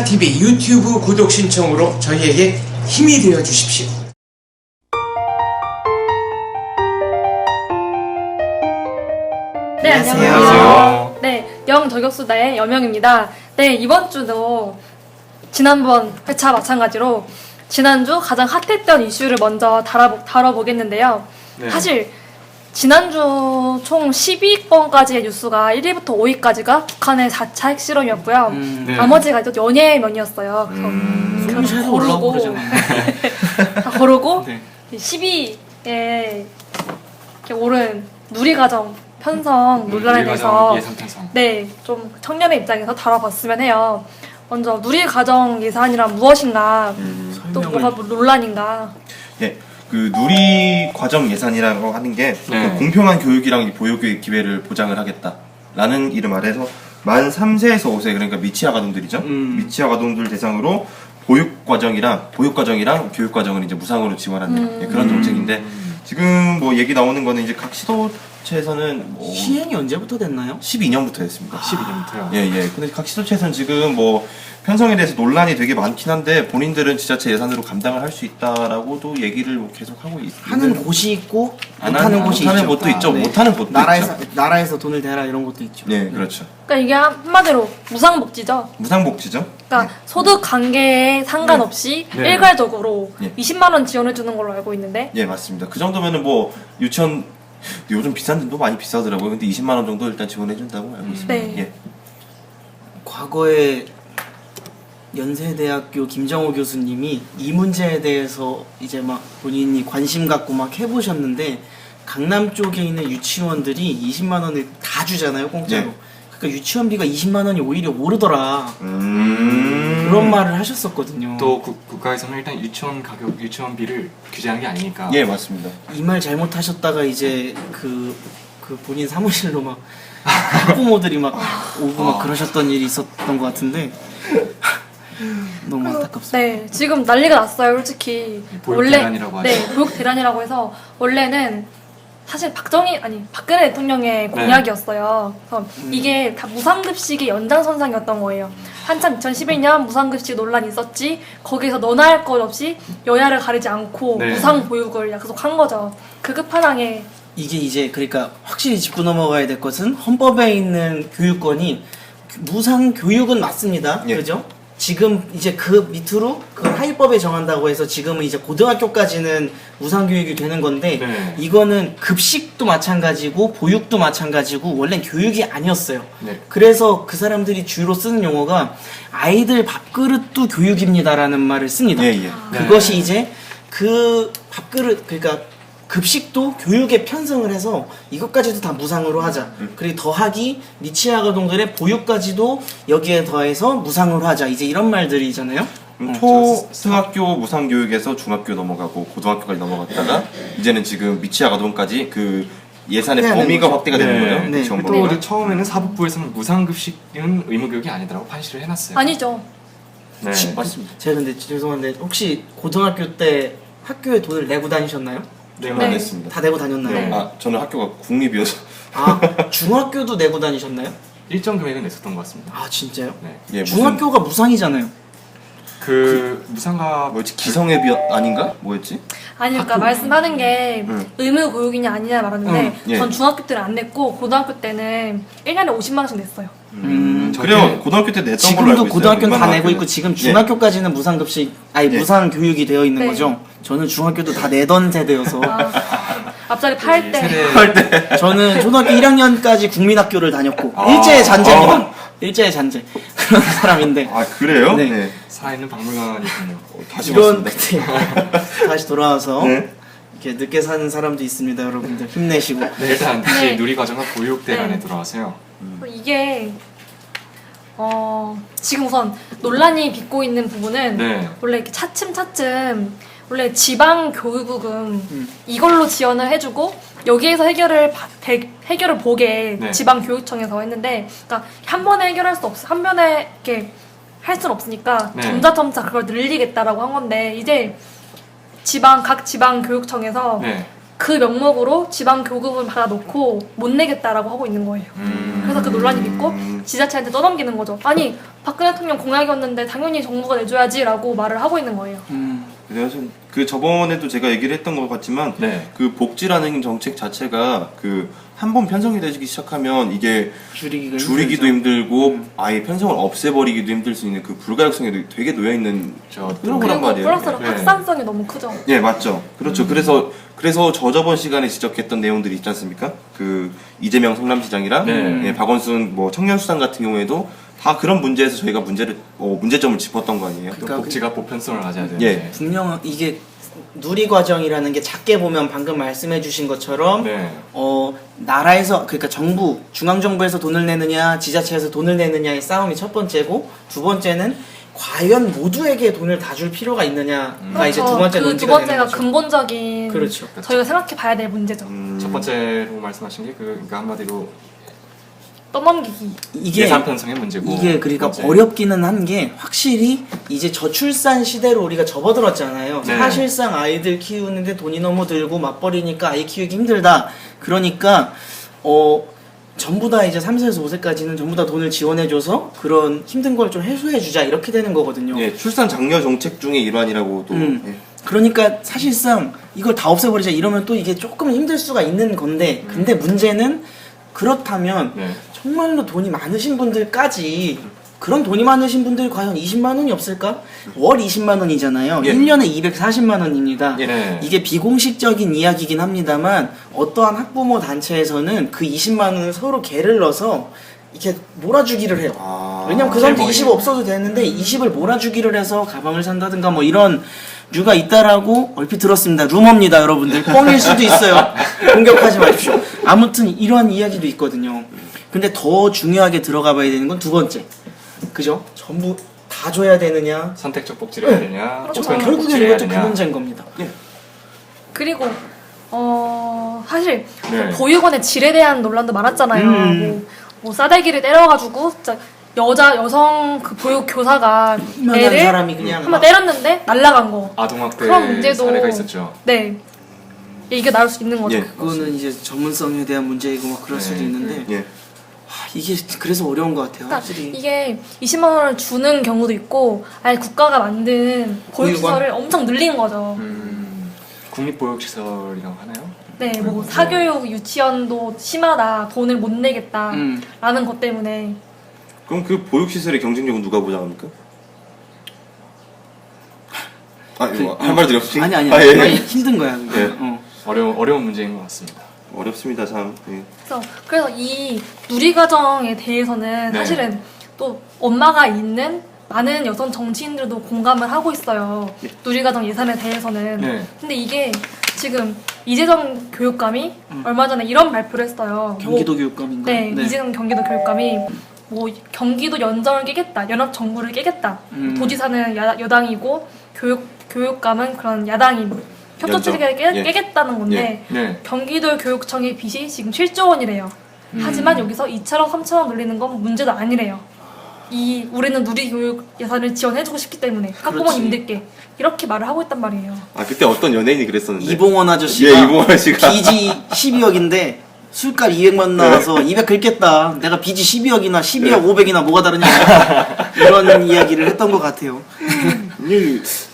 예산TV 유튜브 구독 신청으로 저희에게 힘이 되어 주십시오. 네, 안녕하세요. 안녕하세요. 네, 영저격수다의 여명입니다. 네, 이번 주도 지난번 회차 마찬가지로 지난주 가장 핫했던 이슈를 먼저 다뤄보겠는데요. 네. 사실 지난주 총 12건까지의 뉴스가 1위부터 5위까지가 북한의 4차 핵실험이었고요. 네. 나머지가 또 연예면이었어요. 그래서 올라오고 고르고 그러잖아요. 다 고르고 네. 10위에 오른 누리과정 편성 논란에 대해서 예산 편성. 네, 좀 청년의 입장에서 다뤄봤으면 해요. 먼저 누리과정 예산이란 무엇인가, 또 뭐가 논란인가. 예, 그 누리 과정 예산이라고 하는 게 네. 그 공평한 교육이랑 보육의 기회를 보장을 하겠다라는 이름 아래서 만 3세에서 5세 그러니까 미취학 아동들이죠. 미취학 아동들 대상으로 보육 과정이랑 교육 과정을 이제 무상으로 지원하는 예, 그런 정책인데 지금 뭐 얘기 나오는 거는 이제 각 시도체에서는 뭐 시행이 언제부터 됐나요? 12년부터 됐습니다. 12년부터요. 예, 예. 근데 각 시도체에서는 지금 뭐 편성에 대해서 논란이 되게 많긴 한데 본인들은 지자체 예산으로 감당을 할 수 있다라고도 얘기를 뭐 계속 하고 있는데 하는 곳이 있고 안 못하는 곳이 못하는 있죠. 곳도 있죠. 네. 못하는 곳도 나라에서 돈을 대라 이런 것도 있죠. 네, 그렇죠. 그러니까 이게 한마디로 무상복지죠. 무상복지죠. 그러니까 소득 관계에 상관없이 네. 일괄적으로 네. 20만 원 지원해주는 걸로 알고 있는데. 예, 맞습니다. 그 정도면은 뭐 유치원 요즘 비싼 데도 많이 비싸더라고요. 근데 20만 원 정도 일단 지원해준다고 알고 있습니다. 네. 예. 과거에 연세대학교 김정호 교수님이 이 문제에 대해서 이제 막 본인이 관심 갖고 막 해보셨는데 강남 쪽에 있는 유치원들이 20만 원을 다 주잖아요, 공짜로. 네. 그러니까 유치원비가 20만 원이 오히려 오르더라. 그런 그런 말을 하셨었거든요. 또 국가에서는 일단 유치원비를 규제하는 게 아니니까. 예, 맞습니다. 이 말 잘못하셨다가 이제 그 본인 사무실로 막 학부모들이 막 오고 막 그러셨던 일이 있었던 것 같은데 너무 안타깝습니다. 네, 지금 난리가 났어요, 솔직히. 보육대란이라고 하죠. 네, 보육대란이라고 해서 원래는 사실 박근혜 대통령의 공약이었어요. 그래서 이게 다 무상급식의 연장선상이었던 거예요. 한참 2011년 무상급식 논란이 있었지, 거기서 너나 할 것 없이 여야를 가리지 않고 네. 무상보육을 약속한 거죠. 그 끝판왕에. 이게 이제 그러니까 확실히 짚고 넘어가야 될 것은 헌법에 있는 교육권이 무상 교육은 맞습니다. 예. 그죠? 지금 이제 그 밑으로 그 하위법에 정한다고 해서 지금은 이제 고등학교까지는 무상 교육이 되는 건데 네. 이거는 급식도 마찬가지고 보육도 마찬가지고 원래는 교육이 아니었어요. 네. 그래서 그 사람들이 주로 쓰는 용어가 아이들 밥그릇도 교육입니다라는 말을 씁니다. 예, 예. 그것이 이제 그 밥그릇 그러니까 급식도 교육에 편성을 해서 이것까지도 다 무상으로 하자. 그리고 더하기 미취학 아동들의 보육까지도 여기에 더해서 무상으로 하자. 이제 이런 말들이잖아요. 초등학교 무상교육에서 중학교 넘어가고 고등학교까지 넘어갔다가 이제는 지금 미취학 아동까지 그 예산의 해야 되는 범위가 거죠. 확대가 네. 되는 거예요. 네. 지원 또 범위가. 처음에는 사법부에서는 무상급식은 의무교육이 아니라고 판시를 해놨어요. 아니죠. 네. 맞습니다. 제가 근데 죄송한데 혹시 고등학교 때 학교에 돈을 내고 다니셨나요? 네. 저는 네. 안 했습니다. 다 내고 다녔나요? 네. 아, 저는 학교가 국립이어서. 아 중학교도 내고 다니셨나요? 일정 금액은 냈었던 것 같습니다. 아 진짜요? 네. 예, 중학교가 무상이잖아요. 무상과 뭐였지? 기성예비 아닌가? 뭐였지? 아니, 그러니까 말씀하는 게 의무 교육이냐 아니냐 말하는데 예. 전 중학교 때는 안 냈고 고등학교 때는 1년에 50만 원씩 냈어요. 그래요. 고등학교 때 냈던 걸로 알고 지금도 있어요. 고등학교는 다 웬만한 내고 학교는. 있고 지금 중학교까지는 무상급식 아니 예. 무상 교육이 되어 있는 네. 거죠. 저는 중학교도 다 내던 세대여서 앞자리 팔 때. 세대 저는 초등학교 1학년까지 국민학교를 다녔고 아. 일제의 잔재입니다. 일제의 잔재 그런 사람인데 아, 그래요? 네. 살아있는 박물관이군요. 다시 이런 봤습니다. 그때 다시 돌아와서 네. 이렇게 늦게 사는 사람도 있습니다. 여러분들 힘내시고 네, 일단 다시 네. 누리과정과 보육대란에 네. 들어와서요. 이게 지금 우선 논란이 빚고 있는 부분은 네. 원래 이렇게 차츰차츰 원래 지방 교육은 이걸로 지원을 해주고 여기에서 해결을 보게 네. 지방 교육청에서 했는데, 그러니까 한 번에 해결할 수 한 번에 이렇게 할 수는 없으니까 네. 점차 그걸 늘리겠다라고 한 건데, 이제 각 지방 교육청에서 네. 그 명목으로 지방 교급을 받아놓고 못 내겠다라고 하고 있는 거예요. 그래서 그 논란이 있고 지자체한테 떠넘기는 거죠. 아니 박근혜 대통령 공약이었는데 당연히 정부가 내줘야지라고 말을 하고 있는 거예요. 그래서 그 저번에도 제가 얘기를 했던 것 같지만 네. 그 복지라는 정책 자체가 그 한 번 편성이 되기 시작하면 이게 줄이기도 힘들고 아예 편성을 없애버리기도 힘들 수 있는 그 불가역성에 되게 놓여 있는 그런 거란 그리고 말이에요. 플러스로 네. 확산성이 너무 크죠. 예, 맞죠. 그렇죠. 그래서 저번 시간에 지적했던 내용들이 있지 않습니까? 그 이재명 성남시장이랑 네. 예, 박원순 뭐 청년수당 같은 경우에도 다 그런 문제에서 저희가 문제점을 짚었던 거 아니에요? 또 복지가 보편성을 가져야 되는데. 예. 분명 이게 누리과정이라는 게 작게 보면 방금 말씀해주신 것처럼 네. 나라에서 그러니까 정부 중앙정부에서 돈을 내느냐 지자체에서 돈을 내느냐의 싸움이 첫 번째고 두 번째는 과연 모두에게 돈을 다 줄 필요가 있느냐가 이제 두 번째 그 두 논지가 되는 번째가 거죠. 근본적인 그렇죠. 저희가 생각해 봐야 될 문제죠. 첫 번째로 말씀하신 게 그러니까 한마디로 떠넘기기. 이게 예산 편성의 문제고. 이게 그러니까 번째. 어렵기는 한 게 확실히 이제 저출산 시대로 우리가 접어들었잖아요. 네. 사실상 아이들 키우는데 돈이 너무 들고 맞벌이니까 아이 키우기 힘들다. 그러니까 전부 다 이제 3세에서 5세까지는 전부 다 돈을 지원해줘서 그런 힘든 걸 좀 해소해주자 이렇게 되는 거거든요. 예, 출산 장려 정책 중의 일환이라고도 예. 그러니까 사실상 이걸 다 없애버리자 이러면 또 이게 조금 힘들 수가 있는 건데 근데 문제는 그렇다면 네. 정말로 돈이 많으신 분들까지 그런 돈이 많으신 분들이 과연 20만 원이 없을까? 월 20만 원이잖아요. 예. 1년에 240만 원입니다. 예. 이게 비공식적인 이야기긴 합니다만 어떠한 학부모 단체에서는 그 20만 원을 서로 개를 넣어서 이렇게 몰아주기를 해요. 왜냐면 그 사람도 20 없어도 되는데 20을 몰아주기를 해서 가방을 산다든가 뭐 이런 류가 있다라고 얼핏 들었습니다. 루머입니다, 여러분들. 뻥일 수도 있어요. 공격하지 마십시오. 아무튼 이러한 이야기도 있거든요. 근데 더 중요하게 들어가 봐야 되는 건 두 번째. 그죠? 전부 다 줘야 되느냐? 선택적 복지를 해야 되냐? 그렇죠. 보편적 결국엔 복지를 해야 이것도 그 되냐? 문제인 겁니다. 그리고 사실 네. 보육원의 질에 대한 논란도 많았잖아요. 뭐 싸대기를 때려가지고 진짜 여성 그 보육 교사가 이만한 애를 사람이 그냥 한번 때렸는데 날라간 거. 아동학대 그런 문제도 사례가 있었죠. 네. 이게 나올 수 있는 거죠. 예. 그거는 이제 전문성에 대한 문제이고 막 그럴 네. 수도 있는데 예. 이게 그래서 어려운 것 같아요. 그러니까 확실히. 이게 20만 원을 주는 경우도 있고 아예 국가가 만든 보육시설을 엄청 늘린 거죠. 국립보육시설이라고 하나요? 네, 뭐 사교육 유치원도 심하다, 돈을 못 내겠다라는 것 때문에 그럼 그 보육시설의 경쟁력은 누가 보장합니까? 할 말 드렸지? 아니 아, 예. 아니, 힘든 거야. 그게. 예. 어려운 문제인 것 같습니다. 어렵습니다, 참. 예. 그래서 이 누리과정에 대해서는 네. 사실은 또 엄마가 있는 많은 여성 정치인들도 공감을 하고 있어요. 누리과정 예산에 대해서는. 네. 근데 이게 지금 이재정 교육감이 얼마 전에 이런 발표를 했어요. 경기도 교육감인가? 네, 이재정 경기도 교육감이 뭐 경기도 연정을 깨겠다, 연합 정부를 깨겠다. 도지사는 여당이고 교육감은 그런 야당이 협조 체계를 예. 깨겠다는 건데 네. 경기도 교육청의 빚이 지금 7조 원이래요. 하지만 여기서 2차로 3차로 늘리는 건 문제도 아니래요. 우리는 누리교육 예산을 지원해주고 싶기 때문에 학부모님들께 이렇게 말을 하고 있단 말이에요. 아, 그때 어떤 연예인이 그랬었는데. 이봉원 아저씨가 예, 이봉원 씨가. 빚이 12억인데 술값 200만 나와서 200 긁겠다. 내가 빚이 12억이나 12억 500이나 뭐가 다르냐. 이런 이야기를 했던 것 같아요.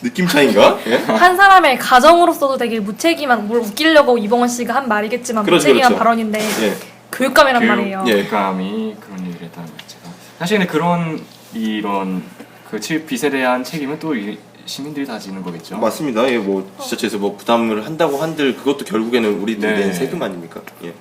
느낌 차인가? 예? 한 사람의 가정으로서도 되게 무책임한, 뭘 웃기려고 이봉원 씨가 한 말이겠지만 그렇죠, 무책임한 그렇죠. 발언인데 예. 교육감이란 말이에요. 예. 교육감이 그런 얘기를 했다는 것 자체가 사실은 이런 그 빚에 대한 책임은 또 시민들이 다 지는 거겠죠. 맞습니다. 예, 뭐 지자체에서 뭐 부담을 한다고 한들 그것도 결국에는 우리들 네. 낸 세금 아닙니까? 예.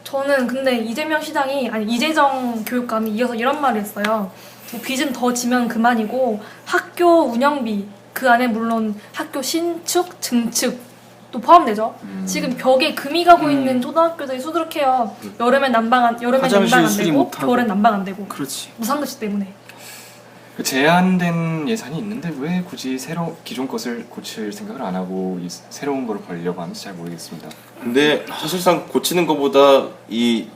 저는 근데 이재정 교육감이 이어서 이런 말을 했어요. 뭐 빚은 더 지면 그만이고 학교 운영비 그 안에 물론 학교 신축, 증축도 포함되죠. 지금 벽에 금이 가고 있는 초등학교들이 수두룩해요. 여름엔 난방 안 수리 되고 못하고. 겨울엔 난방 안 되고 그렇지. 무상급식 때문에. 그 제한된 예산이 있는데 왜 굳이 기존 것을 고칠 생각을 안 하고 새로운 거를 벌려고 하는지 잘 모르겠습니다. 근데 사실상 고치는 것보다 이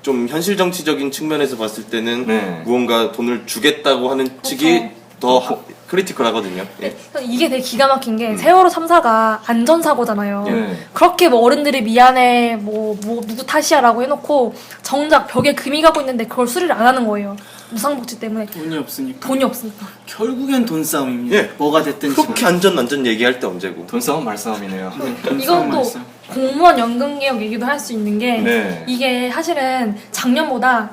좀 현실 정치적인 측면에서 봤을 때는 네. 무언가 돈을 주겠다고 하는 측이 더 크리티컬하거든요. 네, 이게 되게 기가 막힌 게 세월호 참사가 안전사고잖아요. 네. 그렇게 뭐 어른들이 미안해 뭐 누구 탓이야라고 해놓고 정작 벽에 금이 가고 있는데 그걸 수리를 안 하는 거예요. 무상복지 때문에 돈이 없으니까. 돈이 없으니까. 결국엔 돈 싸움입니다. 예. 뭐가 됐든 그렇게 안전 얘기할 때 언제고. 돈싸움 말싸움이네요. 이건 또 공무원 연금 개혁 얘기도 할 수 있는 게 네. 이게 사실은 작년보다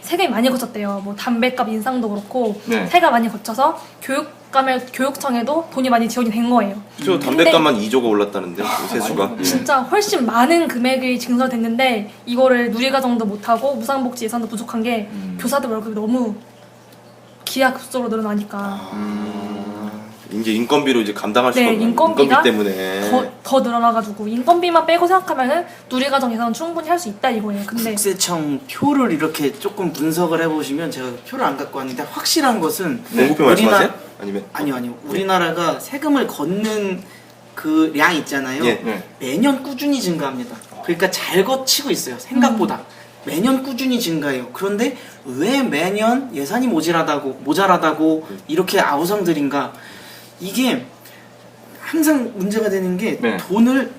세금이 많이 거쳤대요. 뭐 담배값 인상도 그렇고 네. 세가 많이 거쳐서 교육청에도 돈이 많이 지원이 된 거예요. 저 담배값만 2조가 올랐다는데 세수가. 예. 진짜 훨씬 많은 금액이 증설됐는데 이거를 누리과정도 못하고 무상복지 예산도 부족한 게 교사들 월급이 너무 기하급수로 늘어나니까 이제 인건비로 이제 감당할 수가 네, 없는 인건비가 인건비 때문에. 더 늘어나가지고 인건비만 빼고 생각하면은 누리과정 예산은 충분히 할 수 있다 이거예요. 근데 국세청 표를 이렇게 조금 분석을 해보시면 제가 표를 안 갖고 왔는데 확실한 것은 공급표 말씀하세요? 아니면 아니요. 우리나라가 세금을 걷는 그 량 있잖아요. 예. 네. 매년 꾸준히 증가합니다. 그러니까 잘 거치고 있어요. 생각보다. 매년 꾸준히 증가해요. 그런데 왜 매년 예산이 모자라다고 이렇게 아우성들인가? 이게 항상 문제가 되는 게 네. 돈을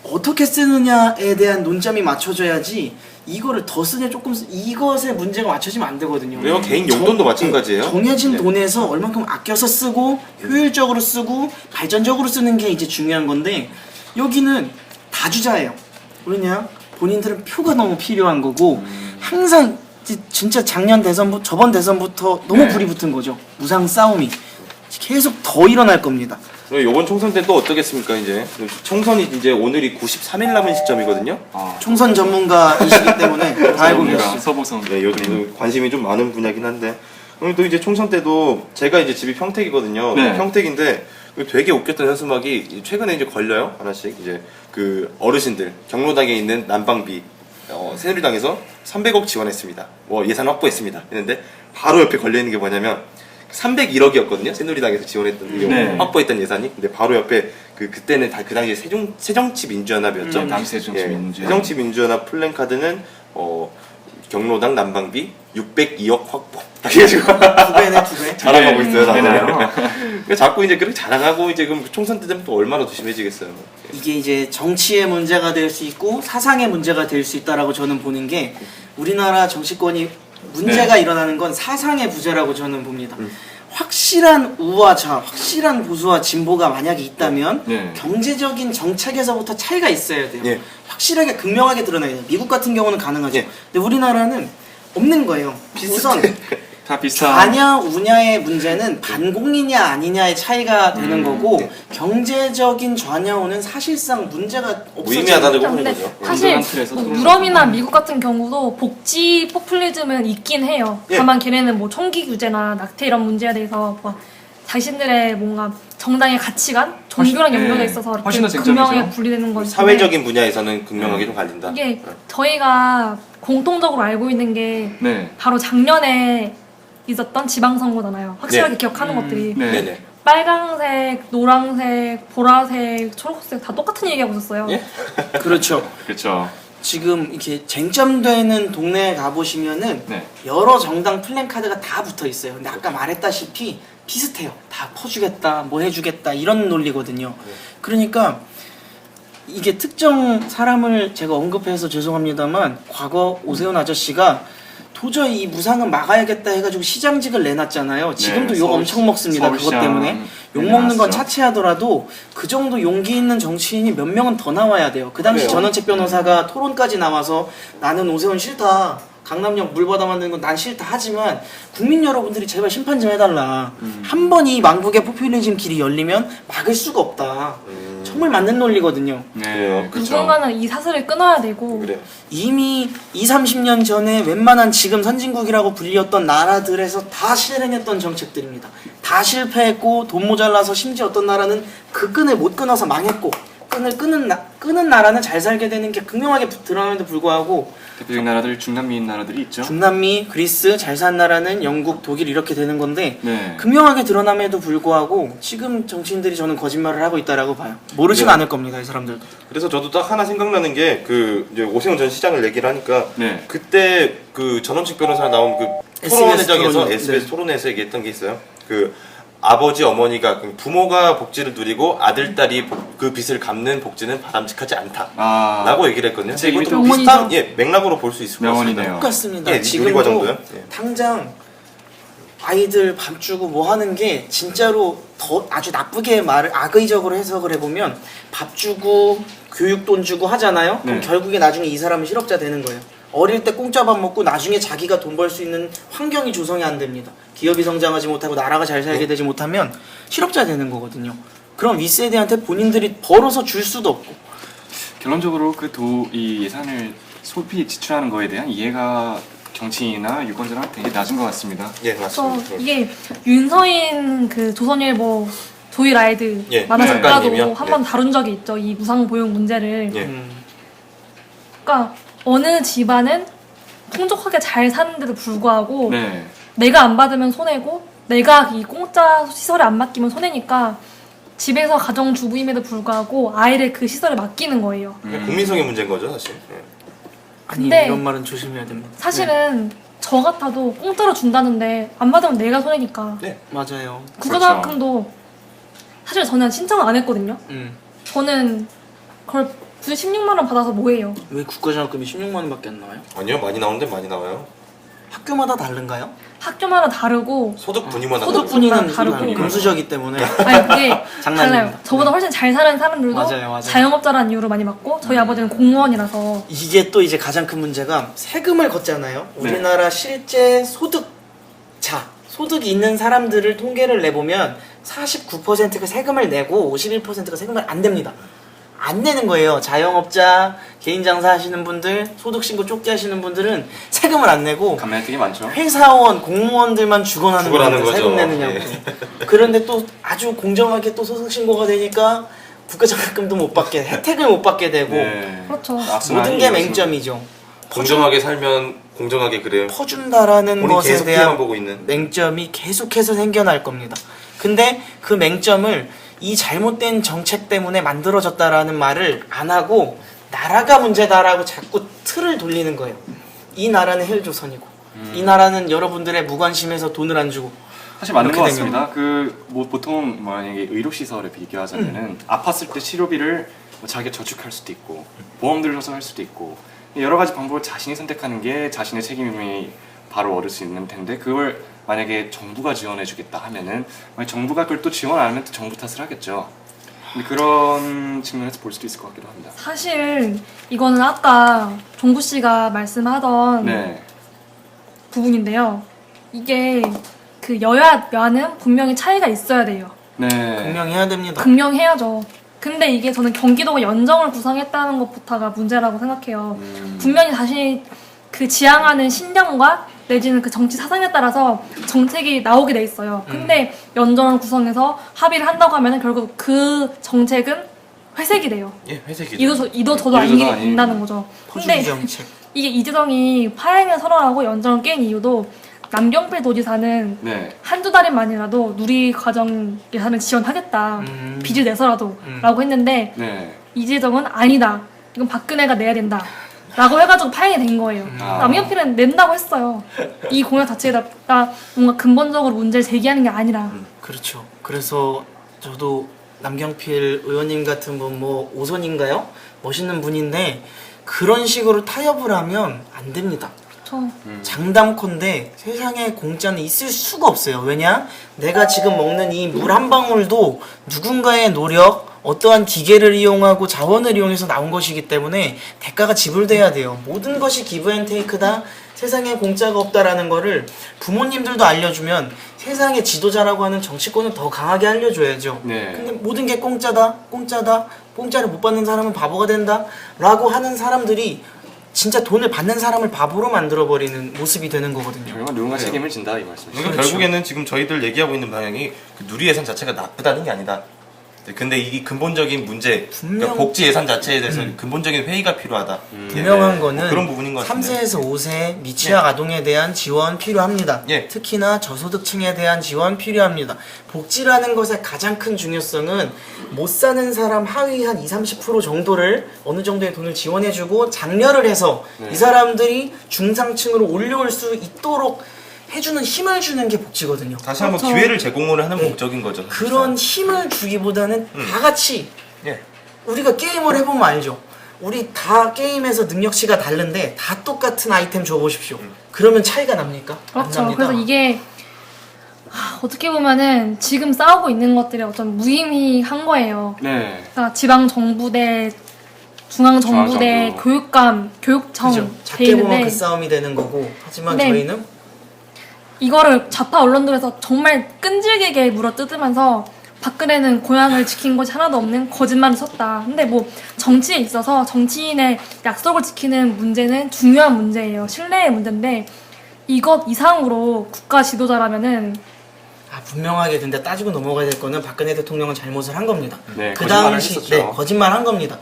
어떻게 쓰느냐에 대한 논점이 맞춰져야지 이거를 더 쓰냐 조금 이것에 문제가 맞춰지면 안 되거든요. 그래요? 개인 용돈도 마찬가지예요. 정해진 네. 돈에서 얼만큼 아껴서 쓰고 효율적으로 쓰고 발전적으로 쓰는 게 이제 중요한 건데 여기는 다주자예요. 왜냐? 본인들은 표가 너무 필요한 거고 항상 진짜 저번 대선부터 너무 네. 불이 붙은 거죠. 무상 싸움이 계속 더 일어날 겁니다. 그리고 이번 총선 때 또 어떻겠습니까 이제 총선이 이제 오늘이 93일 남은 시점이거든요. 총선 전문가이시기 때문에 다 알고 계시죠. 서보성. 네, 요즘 관심이 좀 많은 분야긴 한데 오늘 또 이제 총선 때도 제가 이제 집이 평택이거든요. 네. 평택인데 되게 웃겼던 현수막이 최근에 이제 걸려요 하나씩 이제 그 어르신들 경로당에 있는 난방비 새누리당에서 300억 지원했습니다. 예산 확보했습니다. 했는데 바로 옆에 걸려 있는 게 뭐냐면 301억이었거든요. 새누리당에서 지원했던 게 네. 확보했던 예산이. 근데 바로 옆에 그때는 그 당시에 새정치민주연합이었죠. 당시 새정치민주연합. 새정치민주연합 플랜카드는 경로당 난방비 602억 확보. 그래가지고 두 배네 두 배. 자랑하고 있어요. 다들. 되나요? 그러니까 자꾸 이제 그렇게 자랑하고 이제 그럼 총선 때 되면 또 얼마나 더 심해지겠어요. 이게 이제 정치의 문제가 될 수 있고 사상의 문제가 될 수 있다라고 저는 보는 게 우리나라 정치권이 문제가 일어나는 건 사상의 부재라고 저는 봅니다. 확실한 우와 좌, 확실한 보수와 진보가 만약에 있다면 네. 경제적인 정책에서부터 차이가 있어야 돼요. 네. 확실하게 극명하게 드러나야 돼요. 미국 같은 경우는 가능하죠. 네. 근데 우리나라는 없는 거예요. 우선 다 비슷한. 좌냐 우냐의 문제는 반공이냐 아니냐의 차이가 되는 거고 경제적인 좌냐 우는 사실상 문제가 없어요. 무의미하다고 보는 근데 거죠. 사실 온전한 틀에서 뭐 토론을 유럽이나 하고. 미국 같은 경우도 복지 포퓰리즘은 있긴 해요. 예. 다만 걔네는 뭐 총기 규제나 낙태 이런 문제에 대해서 뭐 자신들의 뭔가 정당의 가치관, 종교랑 훨씬- 연결돼 예. 있어서 훨씬 더 이렇게 쟁점이죠. 극명하게 분리되는 건데 사회적인 분야에서는 극명하게 좀 갈린다. 이게 저희가 공통적으로 알고 있는 게 네. 바로 작년에 있었던 지방선거잖아요. 확실하게 네. 기억하는 것들이 네. 네네. 빨강색, 노란색, 보라색, 초록색 다 똑같은 얘기하고 있었어요. 예? 그렇죠. 그렇죠. 지금 이렇게 쟁점되는 동네에 가보시면은 네. 여러 정당 플랜카드가 다 붙어 있어요. 근데 아까 말했다시피 비슷해요. 다 퍼주겠다, 뭐 해주겠다 이런 논리거든요. 그러니까 이게 특정 사람을 제가 언급해서 죄송합니다만 과거 오세훈 아저씨가 도저히 이 무상은 막아야겠다 해가지고 시장직을 내놨잖아요. 지금도 네, 욕 서울- 엄청 먹습니다. 그것 서울시장 때문에. 욕 먹는 건 내놨죠. 차치하더라도 그 정도 용기 있는 정치인이 몇 명은 더 나와야 돼요. 그 당시 그래요. 전원책 변호사가 토론까지 나와서 나는 오세훈 싫다. 강남역 물바다 만드는 건 난 싫다 하지만 국민 여러분들이 제발 심판 좀 해달라. 한 번 이 망국의 포퓰리즘 길이 열리면 막을 수가 없다. 정말 맞는 논리거든요. 네. 그렇죠. 누군가는 이 사슬을 끊어야 되고 그래요. 이미 20, 30년 전에 웬만한 지금 선진국이라고 불렸던 나라들에서 다 실행했던 정책들입니다. 다 실패했고 돈 모자라서 심지어 어떤 나라는 그 끈을 못 끊어서 망했고 끄는 나라는 잘 살게 되는 게 극명하게 드러남에도 불구하고 대표적인 나라들 중남미인 나라들이 있죠. 중남미, 그리스, 잘 산 나라는 영국, 독일 이렇게 되는 건데 네. 극명하게 드러남에도 불구하고 지금 정치인들이 저는 거짓말을 하고 있다라고 봐요. 모르진 네. 않을 겁니다, 이 사람들도. 그래서 저도 딱 하나 생각나는 게 이제 오세훈 전 시장을 얘기를 하니까 네. 그때 그 전원책 변호사 나온 그 SBS 토론회장에서 토론, SBS 네. 토론회에서 얘기했던 게 있어요. 아버지 어머니가 부모가 복지를 누리고 아들 딸이 그 빚을 갚는 복지는 바람직하지 않다라고 얘기를 했거든요. 책임이 이것도 좀 비슷한 맥락으로 볼 수 있을 것 명언이네요. 같습니다. 똑같습니다. 예, 지금도 과정도요. 예. 당장 아이들 밥 주고 뭐 하는 게 진짜로 더 아주 나쁘게 말을 악의적으로 해석을 해보면 밥 주고 교육 돈 주고 하잖아요. 그럼 네. 결국에 나중에 이 사람은 실업자 되는 거예요. 어릴 때 공짜 밥 먹고 나중에 자기가 돈 벌 수 있는 환경이 조성이 안 됩니다. 기업이 성장하지 못하고 나라가 잘 살게 되지 못하면 실업자 되는 거거든요. 그럼 윗세대한테 본인들이 벌어서 줄 수도 없고. 결론적으로 이 예산을 소비 지출하는 거에 대한 이해가 정치인이나 유권자랑 되게 낮은 것 같습니다. 예, 그래서 맞습니다. 예. 이게 윤서인 그 조선일보 조이라이드 예, 만화 네. 작가도 작가님이요? 한번 다룬 적이 있죠. 이 무상보육 문제를. 예. 그러니까 어느 집안은 풍족하게 잘 사는데도 불구하고 네. 내가 안 받으면 손해고 내가 이 공짜 시설에 안 맡기면 손해니까 집에서 가정주부임에도 불구하고 아이를 그 시설에 맡기는 거예요. 국민성의 문제인 거죠, 사실. 예. 아니 근데 이런 말은 조심해야 됩니다. 사실은 저 같아도 공짜로 준다는데 안 받으면 내가 손해니까. 네. 맞아요. 국가장학금도 사실 저는 신청을 안 했거든요. 음. 저는 그걸 굳이 16만 원 받아서 뭐해요? 왜 국가장학금이 16만 원밖에 안 나와요? 아니요, 많이 나오는데 많이 나와요. 학교마다 다른가요? 학교마다 다르고 소득 분위마다 소득 다르고. 분위는 다르고 다르고. 금수저기 때문에 아니 그게 장난입니다. 달라요. 저보다 훨씬 잘 사는 사람들도 맞아요, 맞아요. 자영업자라는 이유로 많이 받고 저희 아버지는 공무원이라서 이게 또 이제 가장 큰 문제가 세금을 걷잖아요. 우리나라 실제 소득이 있는 사람들을 통계를 내보면 49%가 세금을 내고 51%가 세금을 안 냅니다. 안 내는 거예요. 자영업자, 개인 장사 하시는 분들, 소득신고 쫓기 하시는 분들은 세금을 안 내고 감면 되게 많죠. 회사원, 공무원들만 죽어나는 죽어나는 거예요. 세금 거죠. 내느냐고. 예. 그런데 또 아주 공정하게 또 소득신고가 되니까 국가장학금도 못 받게, 혜택을 못 받게 되고 네. 그렇죠. 악순환이 모든 게 이어지는 맹점이죠. 공정하게 살면 공정하게 그래요. 퍼준다라는 본인 것에 계속 대한 피해만 보고 있는. 맹점이 계속해서 생겨날 겁니다. 근데 그 맹점을 이 잘못된 정책 때문에 만들어졌다라는 말을 안 하고 나라가 문제다라고 자꾸 틀을 돌리는 거예요. 이 나라는 헬조선이고 이 나라는 여러분들의 무관심에서 돈을 안 주고 사실 맞는 것 그렇게 같습니다. 보통 만약에 의료시설에 비교하자면은 아팠을 때 치료비를 자기가 저축할 수도 있고 보험 들여서 할 수도 있고 여러 가지 방법을 자신이 선택하는 게 자신의 책임이 바로 얻을 수 있는 텐데 그걸 만약에 정부가 지원해주겠다 하면은 만약 정부가 그걸 또 지원 안 하면 또 정부 탓을 하겠죠. 근데 그런 측면에서 볼 수도 있을 것 같기도 합니다. 사실 이거는 아까 종구 씨가 말씀하던 네. 부분인데요. 이게 그 여야는 분명히 차이가 있어야 돼요. 네. 분명해야 됩니다. 분명해야죠. 근데 이게 저는 경기도가 연정을 구성했다는 것부터가 문제라고 생각해요. 분명히 자신이 그 지향하는 신념과 내지는 그 정치 사상에 따라서 정책이 나오게 돼 있어요. 근데 연정을 구성해서 합의를 한다고 하면 결국 그 정책은 회색이 돼요. 예, 회색이. 이도 저도 이도 아니게 저도 된다는 거죠. 근데 포주기 정책. 이게 이재정이 파행을 선언하고 연정을 깬 이유도 남경필 도지사는 네. 한두 달만이라도 누리과정 예산을 지원하겠다. 빚을 내서라도 라고 했는데 네. 이재정은 아니다. 이건 박근혜가 내야 된다. 라고 해가지고 파행이 된 거예요. 아. 남경필은 낸다고 했어요. 이 공약 자체가 뭔가 근본적으로 문제를 제기하는 게 아니라. 그렇죠. 그래서 저도 남경필 의원님 같은 분 뭐 오선인가요? 멋있는 분인데 그런 식으로 타협을 하면 안 됩니다. 저 장담컨대 세상에 공짜는 있을 수가 없어요. 왜냐? 내가 지금 먹는 이 물 한 방울도 누군가의 노력, 어떠한 기계를 이용하고 자원을 이용해서 나온 것이기 때문에 대가가 지불돼야 돼요. 모든 것이 기브앤테이크다. 세상에 공짜가 없다라는 거를 부모님들도 알려주면 세상의 지도자라고 하는 정치권은 더 강하게 알려줘야죠. 네. 근데 모든 게 공짜다, 공짜를 못 받는 사람은 바보가 된다 라고 하는 사람들이 진짜 돈을 받는 사람을 바보로 만들어버리는 모습이 되는 거거든요. 결국은 누군가 책임을 진다 이 말씀이시죠. 그러니까 결국에는 지금 저희들 얘기하고 있는 방향이 그 누리 예산 자체가 나쁘다는 게 아니다. 근데 이 근본적인 문제, 그러니까 복지 예산 자체에 대해서 근본적인 회의가 필요하다. 분명한 예, 거는 그런 부분인 것 같은데. 3세에서 5세 미취학 아동에 대한 지원 필요합니다. 예. 특히나 저소득층에 대한 지원 필요합니다. 복지라는 것의 가장 큰 중요성은 못 사는 사람 하위 한 20-30% 정도를 어느 정도의 돈을 지원해주고 장려를 해서 이 사람들이 중상층으로 올려올 수 있도록 해주는 힘을 주는 게 복지거든요. 다시 한번 그렇죠. 기회를 제공을 하는 네. 목적인 거죠. 그런 힘을 주기보다는 다 같이 예. 우리가 게임을 해보면 알죠. 우리 다 게임에서 능력치가 다른데 다 똑같은 아이템 줘보십시오. 그러면 차이가 납니까? 안 그렇죠. 납니다. 그래서 이게 어떻게 보면은 지금 싸우고 있는 것들이 어떤 무의미한 거예요. 네. 그러니까 지방 정부 대 중앙 정부 대 중앙정부. 교육감, 교육청 그죠. 돼 작게 보면 있는데 그 싸움이 되는 거고 하지만 네. 저희는 이거를 좌파 언론들에서 정말 끈질기게 물어뜯으면서 박근혜는 고향을 지킨 것이 하나도 없는 거짓말을 쳤다. 근데 뭐 정치에 있어서 정치인의 약속을 지키는 문제는 중요한 문제예요. 신뢰의 문제인데 이것 이상으로 국가 지도자라면은 분명하게 근데 따지고 넘어가야 될 거는 박근혜 대통령은 잘못을 한 겁니다. 네, 그 거짓말을 당시 했었죠. 거짓말 한 겁니다.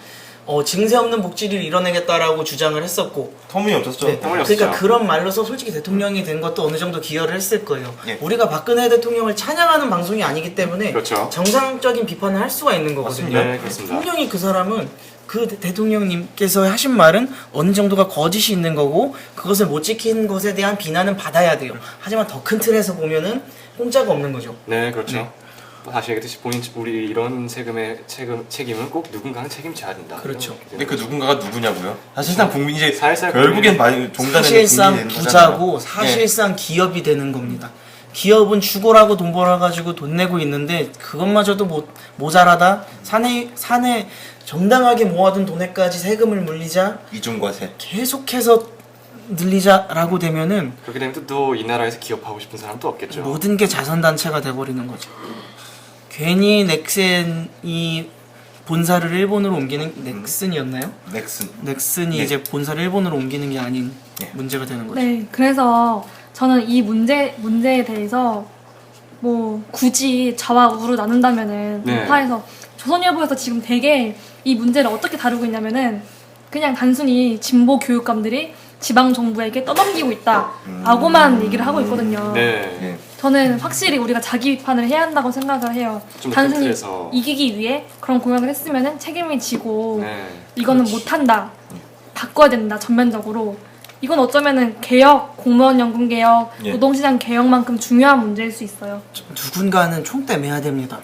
증세 없는 복지를 이뤄내겠다라고 주장을 했었고 터무니없었죠. 네, 터무니없었죠. 그러니까 그런 말로서 솔직히 대통령이 된 것도 어느 정도 기여를 했을 거예요. 예. 우리가 박근혜 대통령을 찬양하는 방송이 아니기 때문에 그렇죠. 정상적인 비판을 할 수가 있는 거거든요. 맞습니다. 네, 그렇습니다. 분명히 그 사람은 그 대통령님께서 하신 말은 어느 정도가 거짓이 있는 거고 그것을 못 지킨 것에 대한 비난은 받아야 돼요. 하지만 더 큰 틀에서 보면은 공짜가 없는 거죠. 네, 그렇죠. 또 다시 얘기했듯이 우리 이런 책임은 꼭 누군가는 책임져야 된다. 그렇죠. 근데 그 누군가가 누구냐고요? 사실상 국민이 이제 살살 결국엔 많이 종단에는 사실상 국민이 되는 부자고 거잖아요. 사실상 기업이 되는 겁니다. 기업은 죽어라고 돈 벌어가지고 돈 내고 있는데 그것마저도 모자라다 산에 정당하게 모아둔 돈에까지 세금을 물리자 이중과세. 계속해서 늘리자라고 되면은 그렇게 되면 또 이 나라에서 기업하고 싶은 사람도 없겠죠. 모든 게 자선단체가 돼버리는 거죠. 괜히 넥센이 본사를 일본으로 옮기는 넥슨이었나요? 넥슨. 넥슨이 네. 이제 본사를 일본으로 옮기는 게 아닌 네. 문제가 되는 거죠. 네, 그래서 저는 이 문제에 대해서 뭐 굳이 좌와 우로 나눈다면은 네. 우파에서 조선일보에서 지금 되게 이 문제를 어떻게 다루고 있냐면은 그냥 단순히 진보 교육감들이 지방 정부에게 떠넘기고 있다라고만 얘기를 하고 있거든요. 네. 예. 저는 확실히 우리가 자기 비판을 해야 한다고 생각을 해요. 좀더 단순히 틀에서. 이기기 위해 그런 공약을 했으면은 책임이 지고 네. 이거는 못한다. 바꿔야 된다. 전면적으로. 이건 어쩌면은 개혁, 공무원 연금 개혁, 예. 노동시장 개혁만큼 중요한 문제일 수 있어요. 누군가는 총대 매야 됩니다.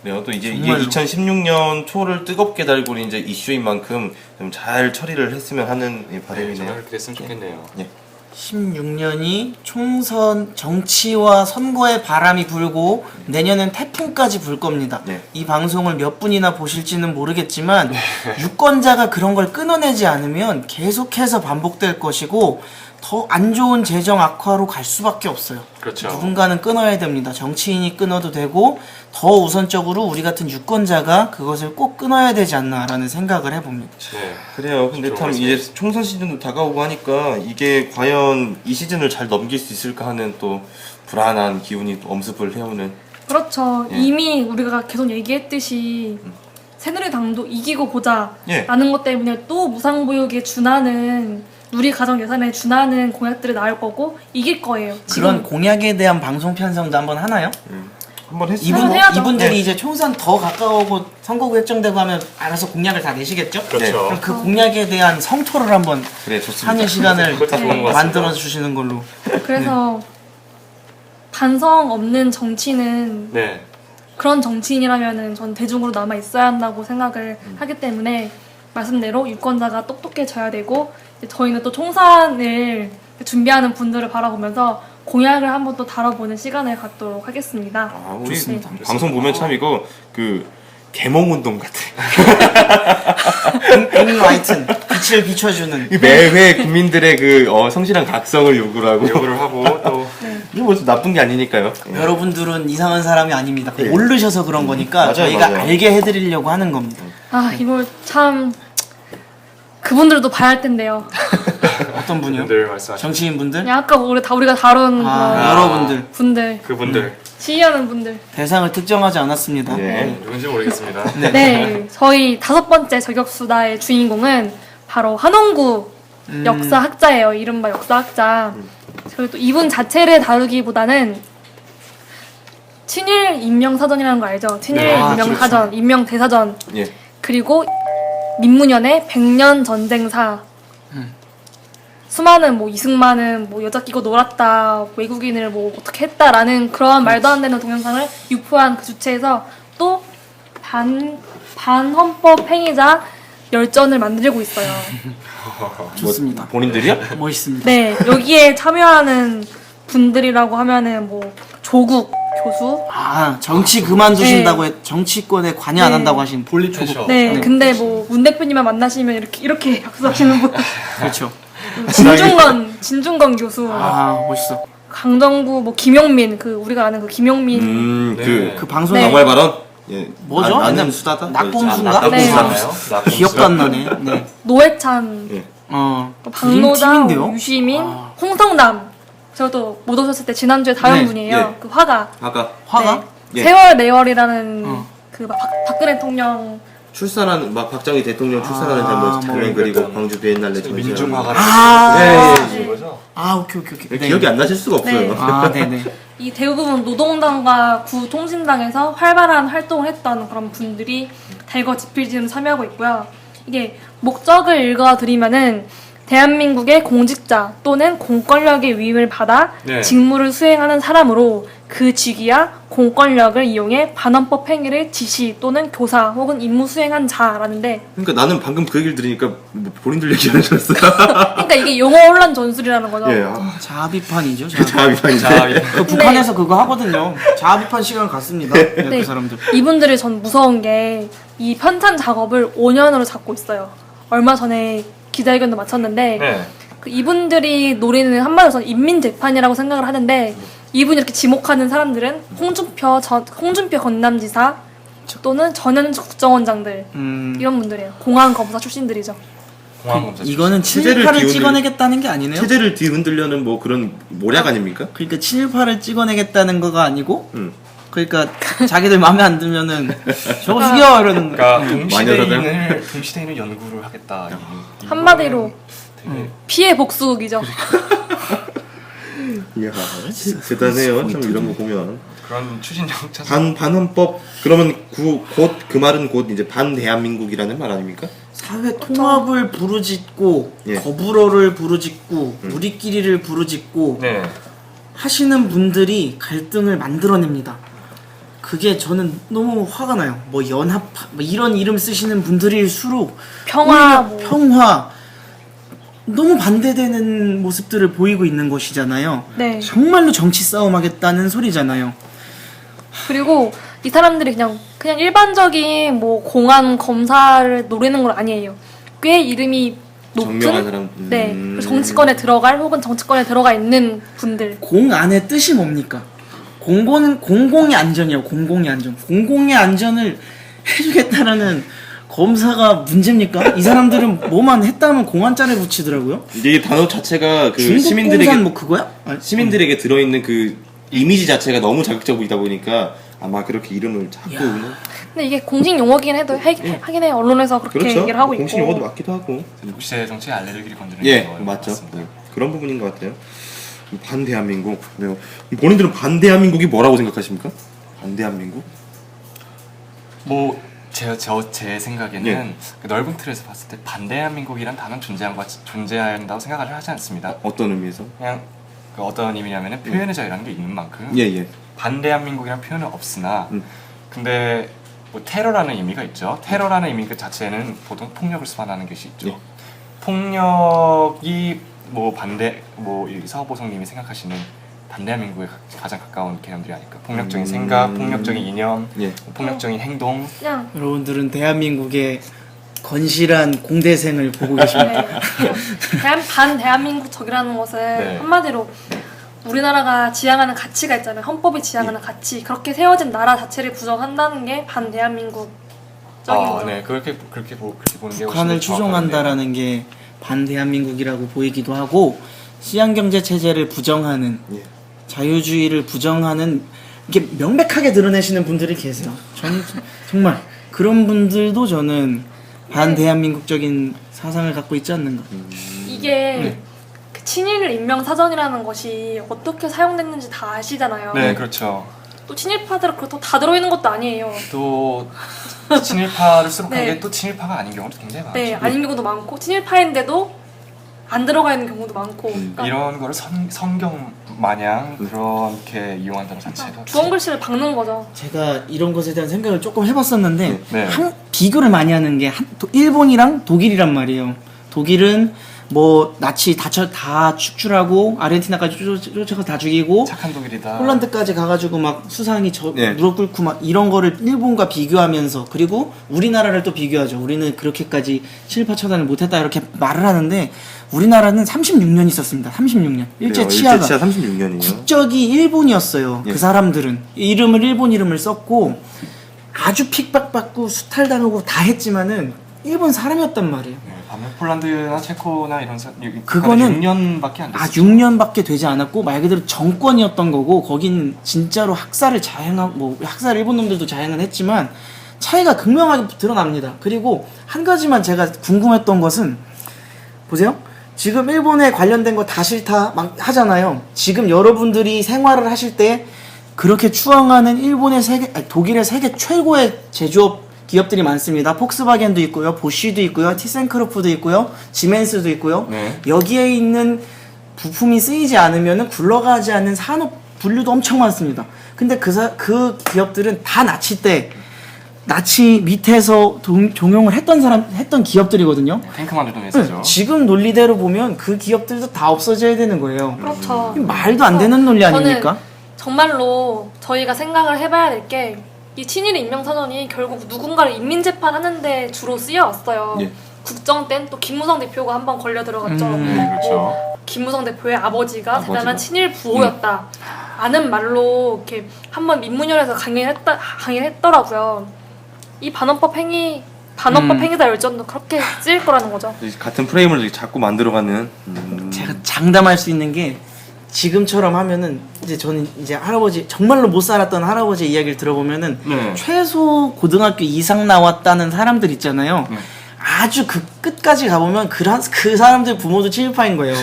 그래요. 또 이게 정말로. 2016년 초를 뜨겁게 달고 이제 이슈인 만큼 좀 잘 처리를 했으면 하는 네, 바람이네요. 정말 그렇게 됐으면 좋겠네요. 예. 16년이 총선 정치와 선거의 바람이 불고 내년엔 태풍까지 불 겁니다. 네. 이 방송을 몇 분이나 보실지는 모르겠지만 유권자가 그런 걸 끊어내지 않으면 계속해서 반복될 것이고 더 안 좋은 재정 악화로 갈 수밖에 없어요. 그렇죠. 누군가는 끊어야 됩니다. 정치인이 끊어도 되고 더 우선적으로 우리 같은 유권자가 그것을 꼭 끊어야 되지 않나라는 생각을 해봅니다. 네. 그래요. 근데 참 이제 총선 시즌도 다가오고 하니까 이게 과연 이 시즌을 잘 넘길 수 있을까 하는 또 불안한 기운이 또 엄습을 해오는. 그렇죠. 예. 이미 우리가 계속 얘기했듯이 새누리당도 이기고 보자 예. 라는 것 때문에 또 무상보육에 준하는 누리 가정 예산에 준하는 공약들이 나올 거고 이길 거예요. 그런 공약에 대한 방송 편성도 한번 하나요? 한번 했어요. 한번 해야죠. 이분들이 네. 이제 총선 더 가까워오고 선거구 결정되고 하면 알아서 공약을 다 내시겠죠? 그렇죠. 그럼 그 공약에 대한 성토를 한번 그래 좋습니다. 하는 시간을 그것도 좋은 것 같습니다. 만들어 주시는 걸로. 그래서 반성 없는 정치는 네. 그런 정치인이라면은 전 대중으로 남아 있어야 한다고 생각을 하기 때문에 말씀대로 유권자가 똑똑해져야 되고 이제 저희는 또 총선을 준비하는 분들을 바라보면서 공약을 한번 또 다뤄보는 시간을 갖도록 하겠습니다. 아, 우리 좋습니다. 방송 보면 참 이거 그 개몽운동 같아. 앵 화이튼 빛을 비춰주는. 매회 국민들의 그 성실한 각성을 요구를 하고 요구를 하고 또 이거 뭐 나쁜 게 아니니까요. 여러분들은 이상한 사람이 아닙니다. 예. 모르셔서 그런 거니까 맞아요, 저희가 맞아요. 알게 해드리려고 하는 겁니다. 아 이걸 참 그분들도 봐야 할 텐데요. 어떤 분이요? 분들 말씀하신 정치인 분들? 그냥 아까 우리가 다룬 그런 여러분들 분들 그분들 지휘하는 분들. 대상을 특정하지 않았습니다. 예. 누군지 모르겠습니다. 네, 저희 5번째 저격수다의 주인공은 바로 한홍구 역사학자예요. 이른바 역사학자. 저희 또 이분 자체를 다루기보다는 친일 인명사전이라는 거 알죠? 친일 네, 인명사전, 인명대사전, 예. 그리고 민문연의 백년 전쟁사. 수많은 뭐 이승만은 뭐 여자 끼고 놀았다, 외국인을 뭐 어떻게 했다라는 그런 말도 안 되는 동영상을 유포한 그 주체에서 또 반헌법 행위자 열전을 만들고 있어요. 좋습니다. 본인들이요? 멋있습니다. 네, 여기에 참여하는 분들이라고 하면은 뭐 조국 교수. 아, 정치 그만두신다고 정치권에 관여 안 네. 한다고 하신 폴리초국. 그렇죠. 네, 네. 근데 뭐 문 대표님만 만나시면 이렇게 박수하시는 분. 그렇죠. 진중건 교수. 아, 멋있어. 강정구 뭐 김용민 그 우리가 아는 그 김용민. 네. 그 방송 네. 정말 발언? 예. 뭐죠? 나는 수다다? 낙본수인가? 네. 기억도 안 나네. 네. 노회찬, 예. 또 박노자, 드림팀인데요? 유시민, 아. 홍성남. 저도 못 오셨을 때 지난주에 다른 네, 분이에요. 예. 그 화가. 아까 화가? 예. 세월 내월이라는 어. 그 박근혜 대통령. 출산하는 막 박정희 대통령 출산하는 아, 장면 뭐 그림 그리고 광주 비엔날레 전시회. 민중화가를 아. 네, 거죠. 아, 오케이. 기억이 안 나실 수가 없어요. 네. 아, 네네. 이 대부분 노동당과 구통신당에서 활발한 활동을 했던 그런 분들이 대거 집필지름 참여하고 있고요. 이게 목적을 읽어드리면은 대한민국의 공직자 또는 공권력의 위임을 받아 네. 직무를 수행하는 사람으로 그 직위야 공권력을 이용해 반헌법 행위를 지시 또는 교사 혹은 임무 수행한 자라는데 그러니까 나는 방금 그 얘기를 들으니까 뭐 본인들 얘기하는 줄 알았어요. 그러니까 이게 용어 혼란 전술이라는 거죠. 예. 아, 자아비판이죠. 자비판이죠. 그 북한에서 그거 하거든요. 자아비판 시간 갖습니다. 네, 네. 그 사람들. 이분들이 전 무서운 게 이 편찬 작업을 5년으로 잡고 있어요. 얼마 전에 기자회견도 마쳤는데 네. 그 이분들이 노리는 한마디로 저는 인민 재판이라고 생각을 하는데 이분이 이렇게 지목하는 사람들은 홍준표 건남지사 또는 전현 국정원장들 이런 분들이에요. 공안 검사 출신들이죠. 공항검사 이거는 체제를 친일파를 기운을- 찍어내겠다는 게 아니네요. 체제를 뒤흔들려는 뭐 그런 모략 아닙니까? 그러니까 친일파를 찍어내겠다는 거가 아니고, 음. 그러니까 자기들 마음에 안 들면은 저거 죽여 이러는. 그러니까 마녀라고요? 동시대인을 연구를 하겠다. 한마디로 되게 피해 복수극이죠. 이야, 대단해요. 참 이런 거 보면. 그런 추진력 찾아. 반헌법 그러면 곧 그 말은 곧 이제 반대한민국이라는 말 아닙니까? 사회 통합을 부르짖고 예. 거부로를 부르짖고 우리끼리를 부르짖고 네. 하시는 분들이 갈등을 만들어냅니다. 그게 저는 너무 화가 나요. 뭐 연합 뭐 이런 이름 쓰시는 분들일수록 평화, 오히려 뭐. 평화 너무 반대되는 모습들을 보이고 있는 것이잖아요. 네. 정말로 정치 싸움 하겠다는 소리잖아요. 그리고 이 사람들이 그냥 일반적인 뭐 공안 검사를 노리는 건 아니에요. 꽤 이름이 높은 정명한 사람. 네. 그리고 정치권에 들어갈 혹은 정치권에 들어가 있는 분들. 공 안의 뜻이 뭡니까? 공공은 공공의 안전이에요. 공공의 안전. 공공의 안전을 해주겠다라는 검사가 문제입니까? 이 사람들은 뭐만 했다면 공안자를 붙이더라고요. 이 단어 자체가 그 중국 시민들에게 공산 뭐 그거야? 아니, 시민들에게 들어있는 그 이미지 자체가 너무 자극적이다 보니까 아마 그렇게 이름을 자꾸 근데 이게 공식 용어긴 해도 하긴 해요. 언론에서 그렇게 그렇죠. 얘기를 하고 공식 있고. 용어도 맞기도 하고. 국제 정치의 알레르기를 건드리는 예, 거예요. 맞죠. 맞습니다. 네, 그런 부분인 것 같아요. 반대한민국. 네. 본인들은 반대한민국이 뭐라고 생각하십니까? 반대한민국? 뭐 제 생각에는 예. 그 넓은 틀에서 봤을 때 반대한민국이란 단어는 존재한다고 생각을 하지 않습니다. 어떤 의미에서? 그냥 그 어떤 의미냐면은 표현의 자유라는 게 있는 만큼 예, 예. 반대한민국이라는 표현은 없으나 근데 뭐 테러라는 의미가 있죠. 테러라는 의미 그 자체는 보통 폭력을 수반하는 것이 있죠. 예. 폭력이 뭐 반대 이 서보성님이 생각하시는 반대한민국에 가장 가까운 개념들이 아닐까. 폭력적인 생각, 폭력적인 이념, 예. 폭력적인 행동. 그냥 여러분들은 대한민국의 건실한 공대생을 보고 계십니다. 네. 반대한민국적이라는 것은 네. 한마디로 우리나라가 지향하는 가치가 있잖아요. 헌법이 지향하는 가치. 그렇게 세워진 나라 자체를 부정한다는 게 반대한민국적인 거죠. 네, 그렇게 보는 게 북한을 훨씬 더 정확하네요. 추종한다라는 게 반대한민국이라고 보이기도 하고 시장경제 체제를 부정하는 예. 자유주의를 부정하는 이게 명백하게 드러내시는 분들이 계세요. 저는 정말 그런 분들도 저는 반대한민국적인 사상을 갖고 있지 않는가. 이게 그 친일 인명 사전이라는 것이 어떻게 사용됐는지 다 아시잖아요. 네, 그렇죠. 또 친일파들 그렇다고 다 들어있는 것도 아니에요. 또 친일파를 수록한 네. 게 또 친일파가 아닌 경우도 굉장히 많죠. 네, 아닌 경우도 많고 친일파인데도 안 들어가 있는 경우도 많고 그러니까 이런 거를 성경 마냥 그렇게 이용한다는 자체가 주어 글씨를 박는 거죠. 제가 이런 것에 대한 생각을 조금 해봤었는데 네. 비교를 많이 하는 게 일본이랑 독일이란 말이에요. 독일은 뭐 나치 다 축출하고 아르헨티나까지 쫓아가 다 죽이고 착한 독일이다. 폴란드까지 가가지고 막 수상이 네. 무릎 꿇고 막 이런 거를 일본과 비교하면서 그리고 우리나라를 또 비교하죠. 우리는 그렇게까지 친일파 처단을 못했다 이렇게 말을 하는데 우리나라는 36년 있었습니다. 36년 일제 치하가 일제 치하 36년이요. 국적이 일본이었어요. 예. 그 사람들은 이름을 일본 이름을 썼고 아주 핍박받고 수탈당하고 다 했지만은 일본 사람이었단 말이에요. 네, 반면 폴란드나 체코나 이런 그거는 6년밖에 안 됐어요. 6년밖에 되지 않았고 말 그대로 정권이었던 거고 거긴 진짜로 학살을 자행하고 뭐 학살 일본 놈들도 자행은 했지만 차이가 극명하게 드러납니다. 그리고 한 가지만 제가 궁금했던 것은 보세요. 지금 일본에 관련된 거 다 싫다 막 하잖아요. 지금 여러분들이 생활을 하실 때 그렇게 추앙하는 독일의 세계 최고의 제조업 기업들이 많습니다. 폭스바겐도 있고요, 보쉬도 있고요, 티센크루프도 있고요, 지멘스도 있고요. 네. 여기에 있는 부품이 쓰이지 않으면 굴러가지 않는 산업 분류도 엄청 많습니다. 근데 그 기업들은 다 나치 밑에서 종용을 했던 기업들이거든요. 탱크 만들던 회사죠. 지금 논리대로 보면 그 기업들도 다 없어져야 되는 거예요. 그렇죠. 말도 안 되는 논리 아닙니까? 저는 정말로 저희가 생각을 해봐야 될 게 이 친일 인명선언이 결국 누군가를 인민재판하는데 주로 쓰여왔어요. 예. 국정 땐 또 김무성 대표가 한번 걸려 들어갔죠. 네, 그렇죠. 김무성 대표의 아버지가 아버지가. 대단한 친일 부호였다. 아는 말로 이렇게 한번 민문열에서 강의했더라고요. 이 반헌법 행위다 열전도 그렇게 쓰일 거라는 거죠. 같은 프레임을 자꾸 만들어가는. 제가 장담할 수 있는 게 지금처럼 하면은 이제 저는 이제 할아버지 정말로 못 살았던 할아버지 이야기를 들어보면은 네. 최소 고등학교 이상 나왔다는 사람들 있잖아요. 네. 아주 그 끝까지 가보면 그 사람들 부모도 친일파인 거예요.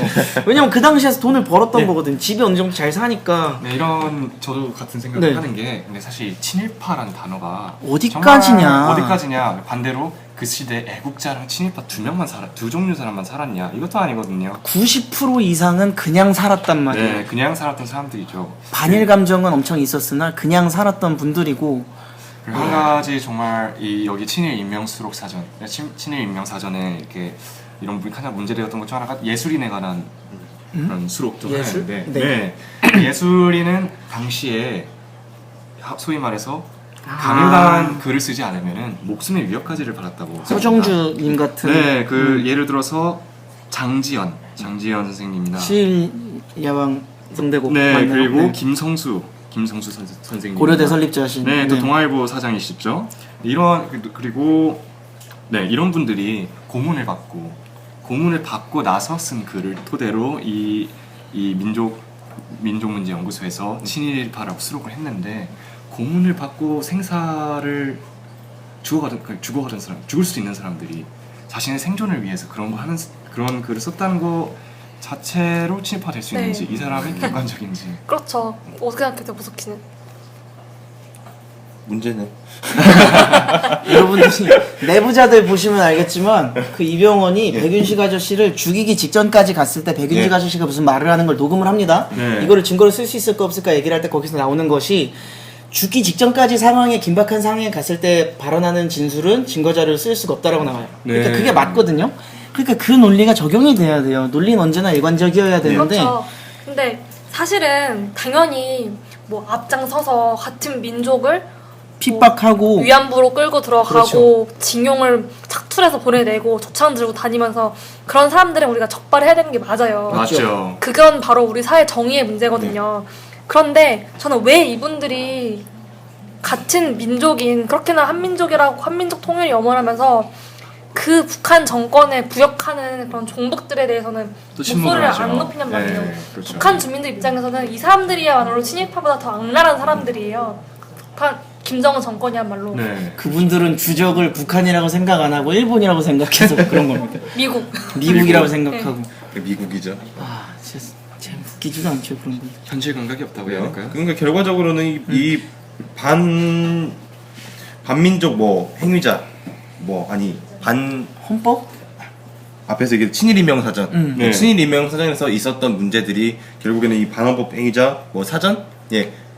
왜냐면 그 당시에서 돈을 벌었던 네. 거거든. 집이 어느 정도 잘 사니까. 네, 이런 저도 같은 생각을 네. 하는 게 근데 사실 친일파라는 단어가 어디까지냐. 정말 어디까지냐 반대로 그 시대 애국자랑 친일파 두 종류 사람만 살았냐 이것도 아니거든요. 90% 이상은 그냥 살았단 말이에요. 네, 그냥 살았던 사람들이죠. 반일 감정은 엄청 있었으나 그냥 살았던 분들이고 그리고 한 가지 정말 여기 친일 인명 수록 사전, 친일 인명 사전에 이렇게 이런 가장 문제되었던 것 중 하나가 예술인에 관한 그런 수록도 예술? 하는데, 네. 네. 예술인은 당시에 소위 말해서 강요당한 글을 쓰지 않으면은 목숨의 위협까지를 받았다고. 서정주님 같은 네, 예를 들어서 장지연 선생님이나 시일 야왕 성대고 네, 맞나요? 그리고 네. 김성수 선생님 고려대 설립자신 네, 또 동아일보 사장이시죠. 그리고 네, 이런 분들이 고문을 받고 나서 쓴 글을 토대로 이 민족문제연구소에서 친일파라고 수록을 했는데 고문을 받고 생사를 죽을 수 있는 사람들이 자신의 생존을 위해서 그런 글을 썼다는 거 자체로 친일파 될 수 있는지 네. 이 사람이 객관적인지 그렇죠. 어떻게 생각해요, 무섭기는? 문제네. 여러분들이 내부자들 보시면 알겠지만 그 이병헌이 백윤식 아저씨를 죽이기 직전까지 갔을 때 백윤식 예. 아저씨가 무슨 말을 하는 걸 녹음을 합니다. 네. 이거를 증거로 쓸 수 있을까 없을까 얘기를 할 때 거기서 나오는 것이 죽기 직전까지 긴박한 상황에 갔을 때 발언하는 진술은 증거자료를 쓸 수가 없다라고 나와요. 그러니까 네. 그게 맞거든요. 그러니까 그 논리가 적용이 돼야 돼요. 논리는 언제나 일관적이어야 되는데 그렇죠. 근데 사실은 당연히 뭐 앞장서서 같은 민족을 핍박하고 위안부로 끌고 들어가고 징용을 착출해서 보내내고 조창 들고 다니면서 그런 사람들은 우리가 적발해야 되는 게 맞아요. 맞죠. 그건 바로 우리 사회 정의의 문제거든요. 그런데 저는 왜 이분들이 같은 민족인 그렇게나 한민족이라고 한민족 통일이 염원하면서 그 북한 정권에 부역하는 그런 종북들에 대해서는 또 신문을 목소리를 하죠. 안 높이냔 말이에요. 네, 그렇죠. 북한 주민들 입장에서는 이 사람들이야말로 친일파보다 더 악랄한 사람들이에요. 북한 김정은 정권이야말로. 네. 그분들은 주적을 북한이라고 생각 안 하고 일본이라고 생각해서 그런 겁니다. 미국. 미국이라고 생각하고. 미국이죠. 아, 진짜 참 웃기지도 않죠 그런 거. 현실 감각이 없다고 해야 할까요? 그러니까 결과적으로는 이 반민족 행위자 반 헌법? 앞에서 이게 친일인명사전, 네. 친일인명사전에서 있었던 문제들이 결국에는 이 반헌법 행위자 뭐 사전,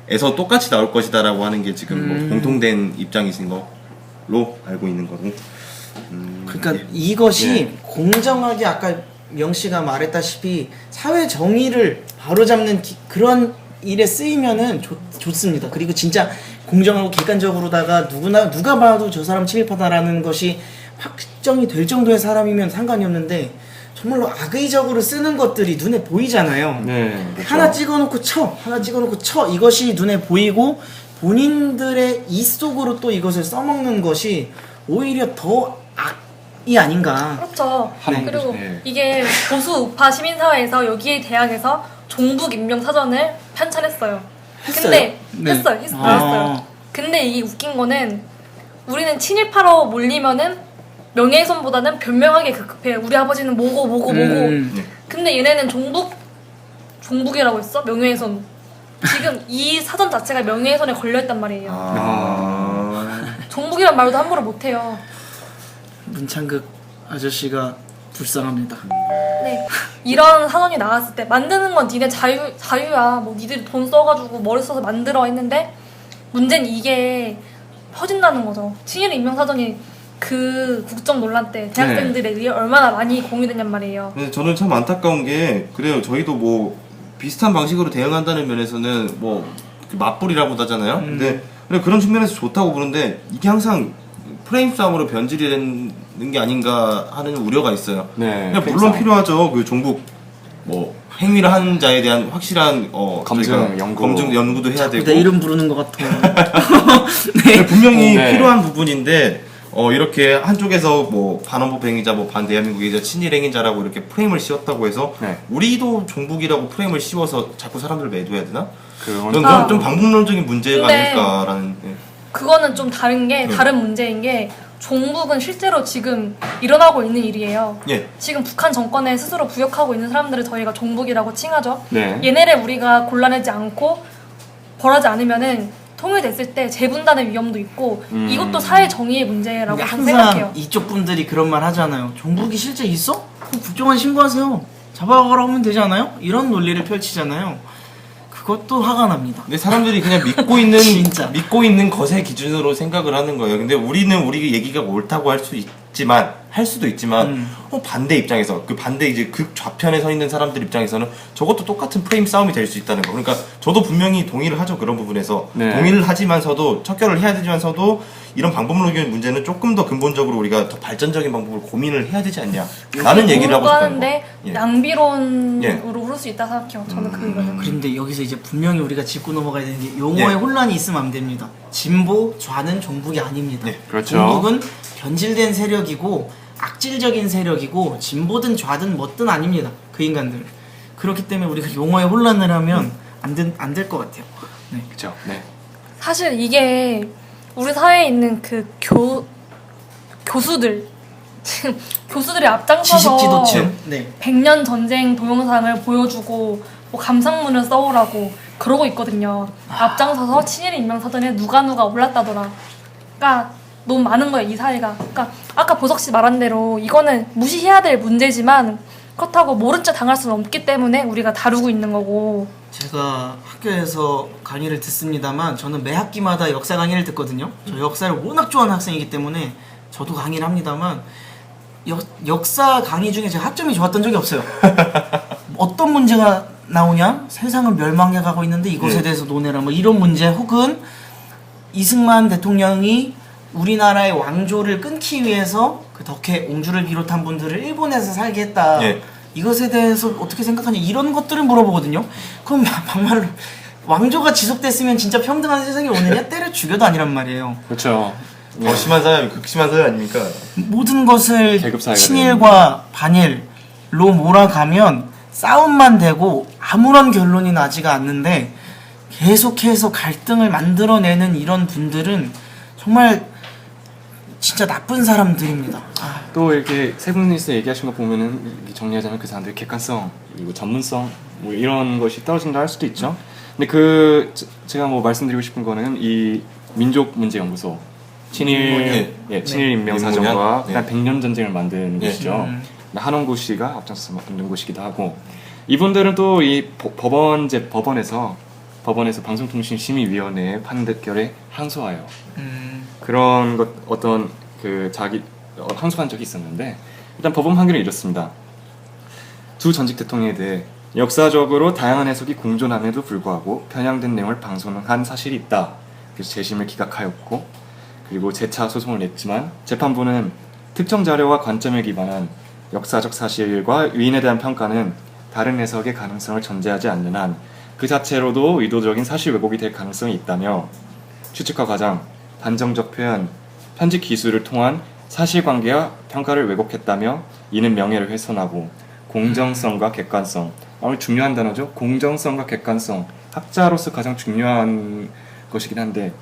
에서 똑같이 나올 것이다라고 하는 게 지금 뭐 공통된 입장이신 걸로 알고 있는 거고. 그러니까 예. 이것이 예. 공정하게 아까 명 씨가 말했다시피 사회 정의를 바로잡는 그런 일에 쓰이면은 좋습니다. 그리고 진짜 공정하고 객관적으로다가 누가 봐도 저 사람 친일파다라는 것이 확정이 될 정도의 사람이면 상관이 없는데 정말로 악의적으로 쓰는 것들이 눈에 보이잖아요. 네. 그렇죠. 하나 찍어놓고 하나 찍어놓고 이것이 눈에 보이고 본인들의 이 속으로 또 이것을 써먹는 것이 오히려 더 악이 아닌가. 그렇죠. 하는 그리고 거죠. 네. 이게 보수 우파 시민사회에서 여기에 대항해서 종북 임명 사전을 편찬했어요. 근데 네. 했어요. 근데 이게 웃긴 거는 우리는 친일파로 몰리면은 명예훼손보다는 변명하게 급급해요. 우리 아버지는 뭐고. 근데 얘네는 종북이라고 했어? 명예훼손. 지금 이 사전 자체가 명예훼손에 걸려있단 말이에요. 종북이란 말도 함부로 못해요. 문창극 아저씨가 불쌍합니다. 네. 이런 사전이 나왔을 때 만드는 건 니네 자유야. 뭐 니들이 돈 써가지고 머리 써서 만들어 했는데 문제는 이게 퍼진다는 거죠. 친일 임명사전이 그 국정 논란 때 대학생들에 의해 얼마나 많이 공유됐냔 말이에요. 근데 저는 참 안타까운 게 그래요. 저희도 뭐 비슷한 방식으로 대응한다는 면에서는 뭐 맞불이라고도 하잖아요. 근데 그런 측면에서 좋다고 보는데 이게 항상 프레임 싸움으로 변질이 되는 게 아닌가 하는 우려가 있어요. 네. 그냥 물론 필요하죠. 그 종북 뭐 행위를 한 자에 대한 확실한 검증, 저희가 연구. 검증 연구도 해야 되고 내 이름 부르는 것 같아. 네. 분명히 네. 필요한 부분인데 이렇게 한쪽에서 뭐 반헌법 행위자, 뭐 반대한민국이자 친일 행위자라고 이렇게 프레임을 씌웠다고 해서 네. 우리도 종북이라고 프레임을 씌워서 자꾸 사람들을 매도해야 되나? 그건 저는 좀 방법론적인 문제가 근데 아닐까라는. 그거는 좀 다른 문제인 게 종북은 실제로 지금 일어나고 있는 일이에요. 예. 지금 북한 정권에 스스로 부역하고 있는 사람들을 저희가 종북이라고 칭하죠. 네. 얘네를 우리가 골라내지 않고 벌하지 않으면은 통일됐을 때 재분단의 위험도 있고 이것도 사회 정의의 문제라고 근데 저는 항상 생각해요. 이쪽 분들이 그런 말 하잖아요. 종북이 실제 있어? 그럼 국정원 신고하세요. 잡아가라 하면 되지 않아요? 이런 논리를 펼치잖아요. 그것도 화가 납니다. 근데 사람들이 그냥 믿고 있는 진짜. 믿고 있는 것의 기준으로 생각을 하는 거예요. 근데 우리는 우리 얘기가 옳다고 할 수도 있지만 반대 입장에서 그 반대 이제 극 좌편에 서 있는 사람들 입장에서는 저것도 똑같은 프레임 싸움이 될 수 있다는 거. 그러니까 저도 분명히 동의를 하죠. 그런 부분에서 네. 동의를 하지만서도 척결을 해야 되지만서도 이런 방법론적인 문제는 조금 더 근본적으로 우리가 더 발전적인 방법을 고민을 해야 되지 않냐. 라는 얘기를 하고 싶다는 거. 하는데 예. 낭비론으로 흐를 수 있다 생각해요. 저는 그 이거는. 그런데 여기서 이제 분명히 우리가 짚고 넘어가야 되는 게 용어의 예. 혼란이 있으면 안 됩니다. 진보, 좌는 종북이 아닙니다. 네, 그렇죠. 종북은 변질된 세력이고 악질적인 세력이고 진보든 좌든 뭐든 아닙니다. 그 인간들. 그렇기 때문에 우리가 용어의 혼란을 하면 안 될 것 같아요. 네. 그렇죠. 네. 사실 이게 우리 사회에 있는 그 교수들 지금 교수들이 앞장서서 지식지도층. 네. 100년 전쟁 동영상을 보여주고 뭐 감상문을 써오라고 그러고 있거든요. 앞장서서 친일 인명사전에 누가 올랐다더라. 그러니까 너무 많은 거예요, 이 사회가. 그러니까 아까 보석 씨 말한 대로 이거는 무시해야 될 문제지만 그렇다고 모른 척 당할 수는 없기 때문에 우리가 다루고 있는 거고. 제가 학교에서 강의를 듣습니다만 저는 매 학기마다 역사 강의를 듣거든요. 저 역사를 워낙 좋아하는 학생이기 때문에 저도 강의를 합니다만 역사 강의 중에 제가 학점이 좋았던 적이 없어요. 어떤 문제가 나오냐? 세상은 멸망해 가고 있는데 이것에 대해서 논해라. 뭐 이런 문제 혹은 이승만 대통령이 우리나라의 왕조를 끊기 위해서 그 덕혜 옹주를 비롯한 분들을 일본에서 살게 했다. 예. 이것에 대해서 어떻게 생각하냐 이런 것들을 물어보거든요. 그럼 막말로 왕조가 지속됐으면 진짜 평등한 세상이 오느냐? 때려 죽여도 아니란 말이에요. 그렇죠. 더 심한 사람이 극심한 사람 아닙니까? 모든 것을 계급 사회가 친일과 반일로 몰아가면 싸움만 되고 아무런 결론이 나지가 않는데 계속해서 갈등을 만들어내는 이런 분들은 정말 진짜 나쁜 사람들입니다. 또 이렇게 세 분이서 얘기하신 거 보면은 이렇게 정리하자면 그 사람들의 객관성 그리고 전문성 뭐 이런 것이 떨어진다 할 수도 있죠. 근데 제가 뭐 말씀드리고 싶은 거는 이 민족문제연구소 친일 예. 친일 인명사전과 민문이요? 그다음 백년 전쟁을 만든 예. 곳이죠. 한원구 씨가 앞장서서 만든 곳이기도 하고, 이분들은 또 이 법원에서 방송통신심의위원회의 판결에 항소하여 그런 것 어떤 그 자기 항소한 적이 있었는데, 일단 법원 판결은 이렇습니다. 두 전직 대통령에 대해 역사적으로 다양한 해석이 공존함에도 불구하고 편향된 내용을 방송한 사실이 있다. 그래서 재심을 기각하였고, 그리고 재차 소송을 냈지만 재판부는 특정 자료와 관점에 기반한 역사적 사실과 위인에 대한 평가는 다른 해석의 가능성을 전제하지 않는 한 그 자체로도 의도적인 사실 왜곡이 될 가능성이 있다며, 추측과 과장, 단정적 표현, 편집 기술을 통한 사실관계와 평가를 왜곡했다며 이는 명예를 훼손하고 공정성과 객관성, 아무리 중요한 단어죠. 공정성과 객관성, 학자로서 가장 중요한 것이긴 한데,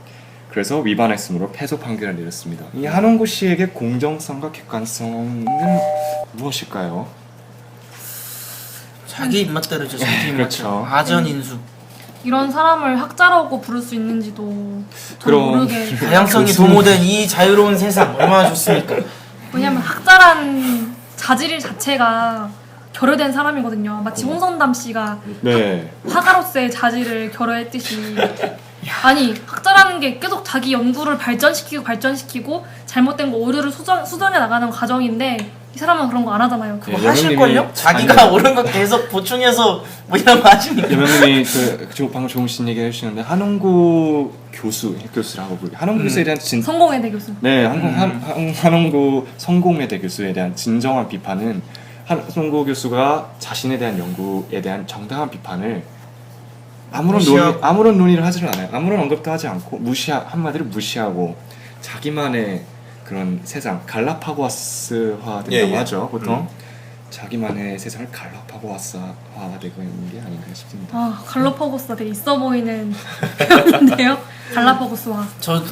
그래서 위반했으므로 패소 판결을 내렸습니다. 이 한원구 씨에게 공정성과 객관성은 무엇일까요? 자기 입맛대로 저 자기 입맛대로. 그렇죠. 아전인수. 이런 사람을 학자라고 부를 수 있는지도 전 그럼. 모르게. 다양성이 교수. 도모된 이 자유로운 세상 얼마나 좋습니까? 왜냐면 학자란 자질 자체가 결여된 사람이거든요. 마치 홍선담 씨가 네. 화가로서의 자질을 결여했듯이. 아니, 학자라는 게 계속 자기 연구를 발전시키고 잘못된 거 오류를 수정해 나가는 과정인데, 이 사람은 그런 거 안 하잖아요. 그거 예, 하실걸요? 자기가 아니요. 옳은 거 계속 보충해서 뭐 이런 거 하시니까. 여명님이 방금 좋으신 얘기 해주시는데, 한원구 교수, 교수라고 부르고, 한원구 교수에 대한 성공회대 교수. 네, 한원구 성공회대 교수에 대한 진정한 비판은, 한원구 교수가 자신에 대한 연구에 대한 정당한 비판을 아무런 논의를 하지를 않아요. 아무런 언급도 하지 않고 한마디로 무시하고 자기만의 그런 세상, 갈라파고스화 된다고 하죠. 보통 자기만의 세상을 갈라파고스화 되고 있는 게 아닌가 싶습니다. 아, 갈라파고스가 되게 있어 보이는 표현인데요. 갈라파고스화.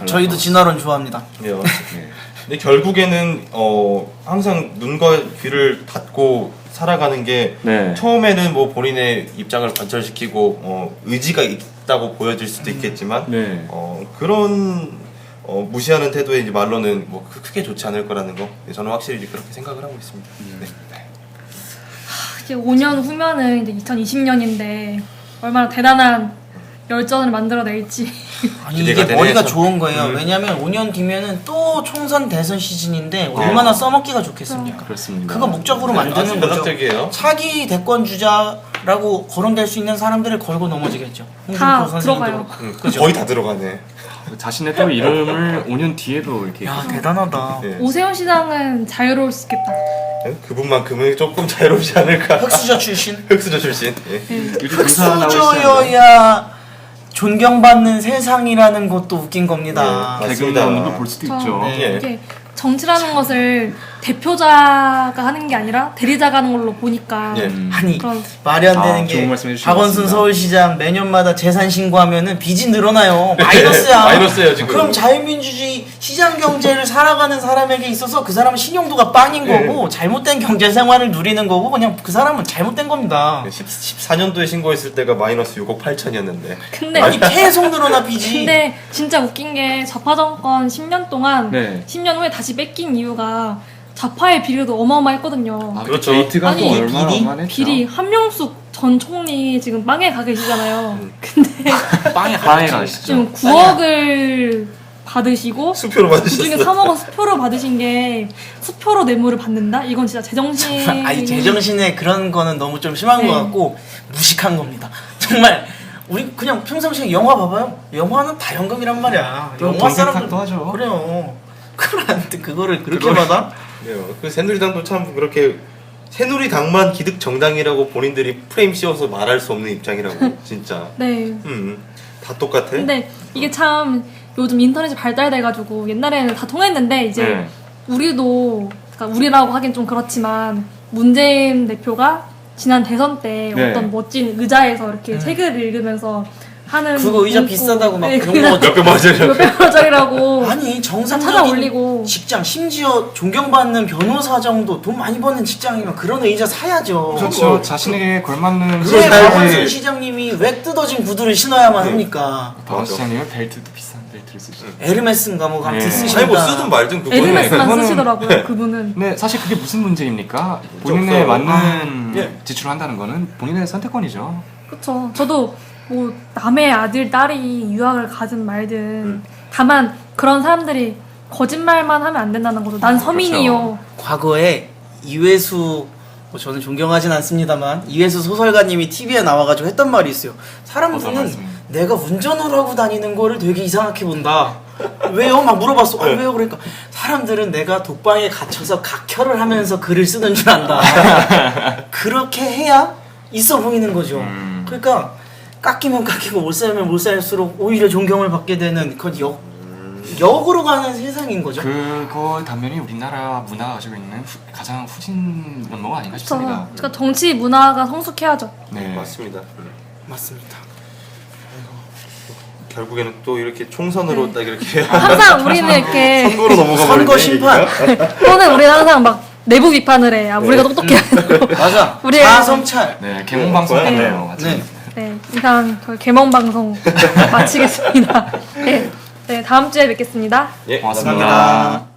저희도 진화론 좋아합니다. 네. 네. 근데 결국에는 항상 눈과 귀를 닫고 살아가는 게 네. 처음에는 뭐 본인의 입장을 관철시키고 의지가 있다고 보여질 수도 있겠지만 네. 그런 무시하는 태도의 이제 말로는 뭐 크게 좋지 않을 거라는 거 저는 확실히 그렇게 생각을 하고 있습니다. 네. 이제 5년 후면은 이제 2020년인데 얼마나 대단한 열전을 만들어낼지. 아니 기대가 이게 되네, 머리가 참. 좋은 거예요. 왜냐면 5년 뒤면은 또 총선 대선 시즌인데 얼마나 써먹기가 좋겠습니까? 그렇습니다. 그거 목적으로 아주 만드는 거죠. 매력적이에요. 차기 대권 주자라고 거론될 수 있는 사람들을 걸고 넘어지겠죠. 다 홍준표 선생님도 들어가요. 그렇고. 거의 다 들어가네. 자신의 또 이름을 5년 뒤에도 이렇게 야 대단하다. 네. 오세훈 시장은 자유로울 수 있겠다. 그분만큼은 조금 자유롭지 않을까. 흑수저 출신. 흑수저 출신. 예. 요즘 의사 나오시잖아요. 흑수저여야 존경받는 세상이라는 것도 웃긴 겁니다. 네, 개그맨으로 볼 수도 있죠. 예. 이게 정치라는 것을 대표자가 하는 게 아니라 대리자가 하는 걸로 보니까 예. 아니 그런 말이 안 되는 좋은 게 말씀 해주신 박원순 것 같습니다. 서울시장 매년마다 재산 신고하면은 빚이 늘어나요. 마이너스야. 마이너스예요, 지금. 그럼 자유민주주의 시장 경제를 살아가는 사람에게 있어서 그 사람은 신용도가 빵인 예. 거고 잘못된 경제 생활을 누리는 거고 그냥 그 사람은 잘못된 겁니다. 14년도에 신고했을 때가 마이너스 6억 8천이었는데. 근데 아니 계속 늘어나 빚이. 근데 진짜 웃긴 게 좌파 정권 10년 동안 네. 10년 후에 다시 뺏긴 이유가 좌파의 비리도 어마어마했거든요. 아, 그렇죠. 게이트가 아니, 또 얼마나 비리? 얼마나 했죠. 비리 한명숙 전 총리 지금 빵에 가 계시잖아요. 근데 빵에 빵에 가겠지. 가시죠. 지금 9억을 받으시고 수표로 그중에 받으셨어. 3억은 수표로 받으신 게 수표로 뇌물을 받는다? 이건 진짜 제정신. 아니 제정신에 그런 거는 너무 좀 심한 네. 것 같고 무식한 겁니다. 정말 우리 그냥 평상시에 영화 봐봐요. 영화는 다 연금이란 말이야. 또 영화 사람들 돈백탁도 하죠. 그래요. 그런데 그거를 그렇게 받아? 그 새누리당도 참 그렇게 새누리당만 기득 정당이라고 본인들이 프레임 씌워서 말할 수 없는 입장이라고 진짜. 네. 다 똑같아. 근데 이게 참 요즘 인터넷이 발달돼가지고 옛날에는 다 통했는데 이제 네. 우리도, 그러니까 우리라고 하긴 좀 그렇지만 문재인 대표가 지난 대선 때 네. 어떤 멋진 의자에서 이렇게 책을 읽으면서 하는 그거 의자 문구. 비싸다고 막 네, 그런 그냥 거 몇백 원짜리. 몇백 원짜리라고 아니 찾아 정상적인 올리고. 직장 심지어 존경받는 변호사 정도 돈 많이 버는 직장이면 그런 의자 사야죠. 그렇죠. 자신에게 걸맞는 왜 그거 사야지. 박원순 시장님이 왜 뜯어진 구두를 신어야만 합니까? 박원 시장님은 벨트도 비싼데. 데이트를 쓰시죠. 에르메스인가 뭐 아무튼 네. 쓰신다. 아니 뭐 쓰든 말든 그거는 에르메스만 그거는- 쓰시더라고요. 그분은. 네, 사실 그게 무슨 문제입니까? 본인에 없어요. 맞는 예. 지출을 한다는 거는 본인의 선택권이죠. 그쵸. 저도 뭐 남의 아들, 딸이 유학을 가든 말든 다만 그런 사람들이 거짓말만 하면 안 된다는 거죠. 난 서민이요. 과거에 이회수 뭐 저는 존경하진 않습니다만 이회수 소설가님이 TV에 나와가지고 했던 말이 있어요. 어떤 사람들은 말씀이요? 내가 운전을 하고 다니는 거를 되게 이상하게 본다. 왜요? 막 물어봤어. 아, 왜요? 그러니까 사람들은 내가 독방에 갇혀서 각혈을 하면서 글을 쓰는 줄 안다. 그렇게 해야 있어 보이는 거죠. 그러니까 깎이면 깎이고 못 살면 못 살수록 오히려 존경을 받게 되는 그건 역으로 가는 세상인 거죠. 그거 단면이 우리나라 문화가 가지고 있는 가장 후진 면모가 아닌가 싶습니다. 그러니까 정치 문화가 성숙해야죠. 네. 맞습니다. 맞습니다. 결국에는 또 이렇게 총선으로 딱 이렇게 항상 우리는 이렇게 선거로 넘어가 선거 버리네, 심판. 또는 우리는 항상 막 내부 비판을 해. 아, 우리가 똑똑해야 되고. 맞아. 우리 자성찰. 네, 개몽 방송 네. 같네요. 같이. 네. 네, 이상 저희 개몽 방송 마치겠습니다. 네, 네, 다음 주에 뵙겠습니다. 예, 고맙습니다. 감사합니다.